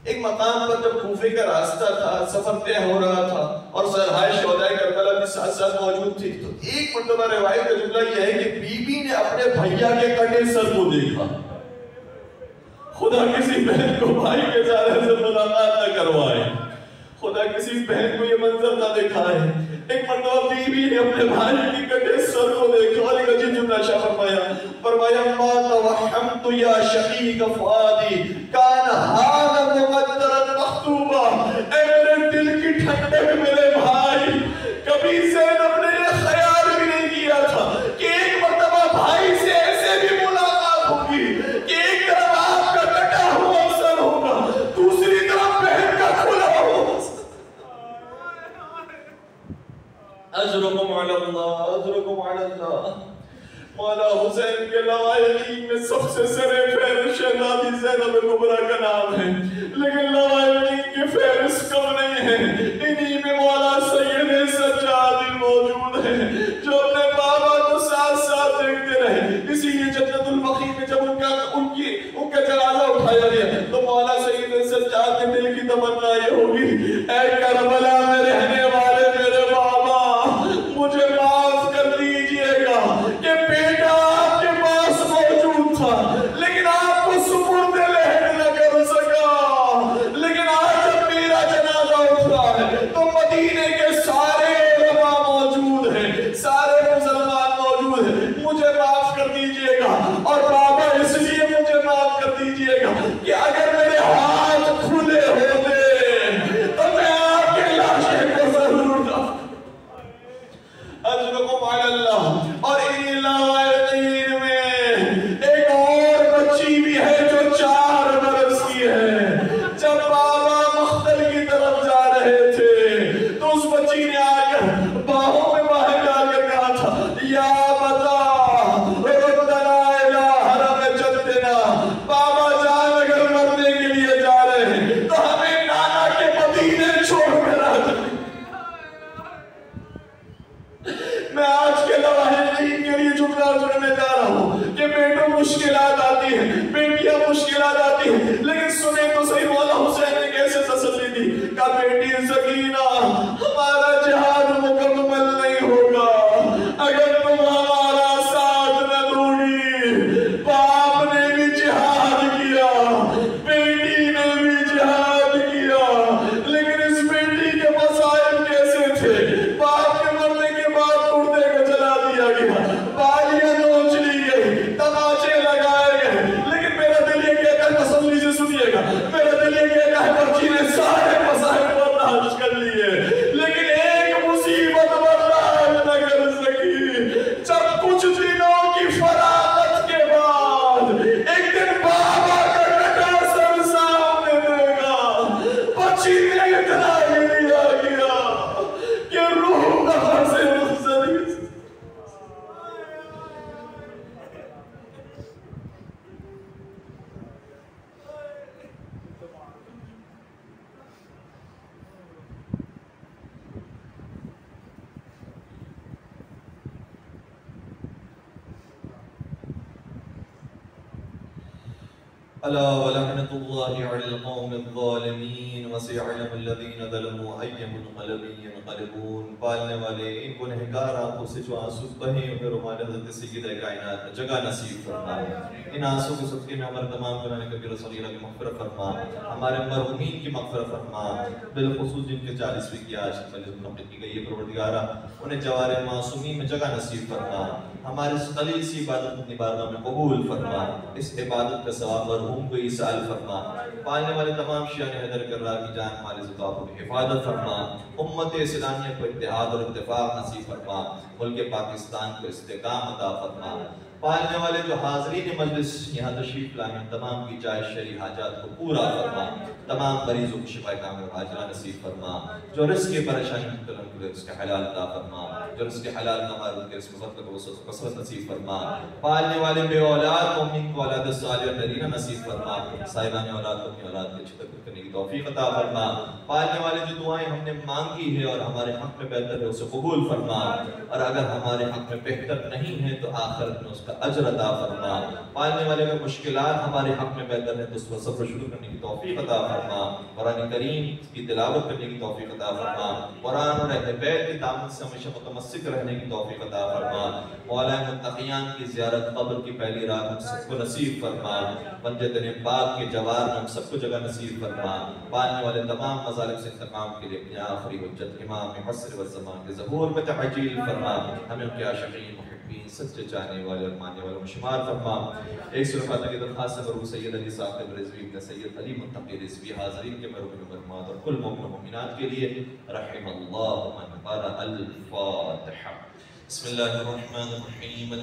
ایک مقام پر جب کوفے کا راستہ تھا، سفر طے ہو رہا تھا اور صحرائے شہدائے کربلا بھی ساتھ ساتھ موجود تھی، تو ایک مرتبہ روایت کا جملہ یہ ہے کہ بی بی نے اپنے بھیا کے کٹے سر کو دیکھا. خدا کسی بہن کو بھائی کے چہرے سے ملاقات نہ کروائے، خدا کسی بہن کو یہ منظر نہ دکھائے. ایک مرتبہ بی بی نے اپنے بھائی کی کٹے سر کو دیکھا اور ایک عجیب جملہ شاہ فرمایا ما توحمت یا شقیق فؤادی کان ھذا مقدرا مخطوبا. اے میرے دل کی ٹھنڈک میرے بھائی، کبھی زینب نے یہ خیال بھی نہیں کیا تھا کہ ایک مرتبہ بھائی سے ایسے بھی ملاقات ہوگی کہ ایک طرف آپ کا کٹا ہوا سر ہوگا، دوسری طرف بہن کا کھلا ہوا سر. اجرکم علی اللہ، اجرکم علی اللہ. مولا حسین کے لوائقین میں سب سے سرے فہرست شہزادی زینب کبریٰ کا نام ہے، لیکن لوائقین کی فہرست کم نہیں ہے. انہی میں مولا سید سجاد موجود ہے جو اپنے بابا کو ساتھ ساتھ دیکھتے رہے. اسی لیے جنت البقیع میں جب ان کا جنازہ اٹھایا گیا تو مولا سید سجاد کے دل کی تمنا یہ ہوگی، اے کربلا میں رہنے والے میرے بابا، مجھے معاف کر دیجئے گا کہ بیٹا آپ کے پاس موجود تھا لیکن آپ کو سپرد لہر نہ کر سکا. لیکن آج جب میرا جنازہ اٹھ رہا ہے تو مدینے کے سارے علماء موجود ہیں، سارے مسلمان موجود ہیں، مجھے معاف کر دیجئے گا. اور بابا اس لیے مجھے معاف کر دیجئے گا کہ اگر میرے ہاتھ کھلے ہوتے تو میں آپ کے لاشے کو ضرور دفن. اجرکم علی اللہ. اور انہی لوائقین میں ایک اور بچی بھی ہے جو 4 برس کی ہے. جب بابا مختل کی طرف جا رہے تھے تو اس بچی نے آ کر باہوں میں باہر ڈال کر کہا تھا یا بتا ردنا الی حرم جدنا. بابا جان اگر مرنے کے لیے جا رہے ہیں تو ہمیں نانا کے مدینے چھوڑ کر آ جائیں. میں کے لواحقین کے لیے جملہ سننے جا رہا ہوں کہ بیٹوں مشکلات آتی ہیں، بیٹیاں مشکلات آتی ہیں، لیکن سنیں تو صحیح مولا حسین نے کیسے تسلی دی کہ بیٹی سکینہ ہمارا جہاد مکمل نہیں ہوگا اگر تم ہمارا ساتھ نہ دو گی۔ باپ نے بھی جہاد کیا، بیٹی نے بھی جہاد کیا، لیکن اس بیٹی کے مسائل کیسے تھے؟ باپ کے مرنے کے بعد کردے کو جلا دیا گیا، بالیاں نوچ لی گئی، تماچے لگائے گئے، لیکن میرا دل یہ کہتا ہے، تسلی سے سنیے گا، میرا دل یہ کہتا ہے بچی نے سارے مسائل برداشت کر لیے، لیکن ایک مصیبت برداشت نہ کر سکی۔ جب کچھ دنوں کی فراغت کے بعد ایک دن بابا کا کٹا سر سامنے دیکھا، بچی نے اتنا گریا گیا کہ روح قبر سے منسلک۔ ألا ولعنة الله على القوم الظالمين وسيعلم الذين ظلموا أي منقلب ينقلبون۔ پالنے والے ان گنہگار آنکھوں سے جو آنسو بہیں انہیں رومان حضرت سیدہ کائنات میں جگہ نصیب فرما، ان آنسو کے صدقے میں ہمارے تمام گناہ کبیرہ و صغیرہ کی مغفرت فرما، ہمارے مرحومین کی مغفرت فرما، بالخصوص جن کے 40ویں کی آج کی مجلس منعقد کی گئی ہے پروردگارہ انہیں جوار معصومین میں جگہ نصیب فرما، ہمارے اس خلیل سی عبادت اپنی بارگاہ میں قبول فرما، اس عبادت کا ثواب مرحوم کو عیسال فرما، پالنے والے تمام شیعان حیدر کرار کی جان ہمارے زکاة کو حفاظت فرما، امت اسلامیہ کو اتحاد اور اتفاق نصیب فرما، ملک پاکستان کو استحکام عطا فرما، پالنے والے جو حاضرین مجلس یہاں تشریف لائے ہیں تمام کی جائز شرعی حاجات کو پورا فرما، تمام مریضوں کو شفا کامل اور عاجلہ نصیب فرما، جو رزق کی پریشانی مبتلا ان کو رزق حلال عطا فرما، جو رزق حلال نہ مار ان کے رزق غفلت و کثرت نصیب فرما، پالنے والے بے اولاد مومن کو اولاد صالح اور نرینہ نصیب فرما، صاحبان اولاد کو اپنی اولاد کے اچھی تربیت کرنے کی توفیق عطا فرما، پالنے والے جو دعائیں ہم نے مانگی ہے اور ہمارے حق میں بہتر ہے اسے قبول فرما، اور اگر ہمارے حق میں بہتر نہیں ہے تو آخرت میں اس کا اجر عطا فرما، پالنے والے اگر مشکلات ہمارے حق میں بہتر ہے تو اس پر صبر شروع کرنے کی توفیق عطا فرما، قرآن کریم کی تلاوت کرنے کی توفیق عطا فرما، قرآن اور اہل بیت کی دامن سے ہمیشہ متمسک رہنے کی توفیق عطا فرما، مولا متقیان کی زیارت قبر کی پہلی رات ہم سب کو نصیب فرما، بنجتن پاک کے جوار میں ہم سب کو جگہ نصیب فرما، پالنے والے تمام مظالم سے انتقام کے لیے اپنی آخری حجت امام حسر والزمان کے ظہور میں تعجیل فرما، ہمیں ان کے عاشقین محبین سچے چاہنے والے اور ماننے والے مشمار فرما۔ ایک سورہ فاتحہ کی درخواست ہے مرحوم سید علی صاحب رضوی ابن سید علی منتقی رضوی حاضرین کے مرحوم مرحومات اور کل مومن و مومنات کے لیے رحم اللہ من قرأ الفاتحہ۔ بسم اللہ الرحمن الرحیم۔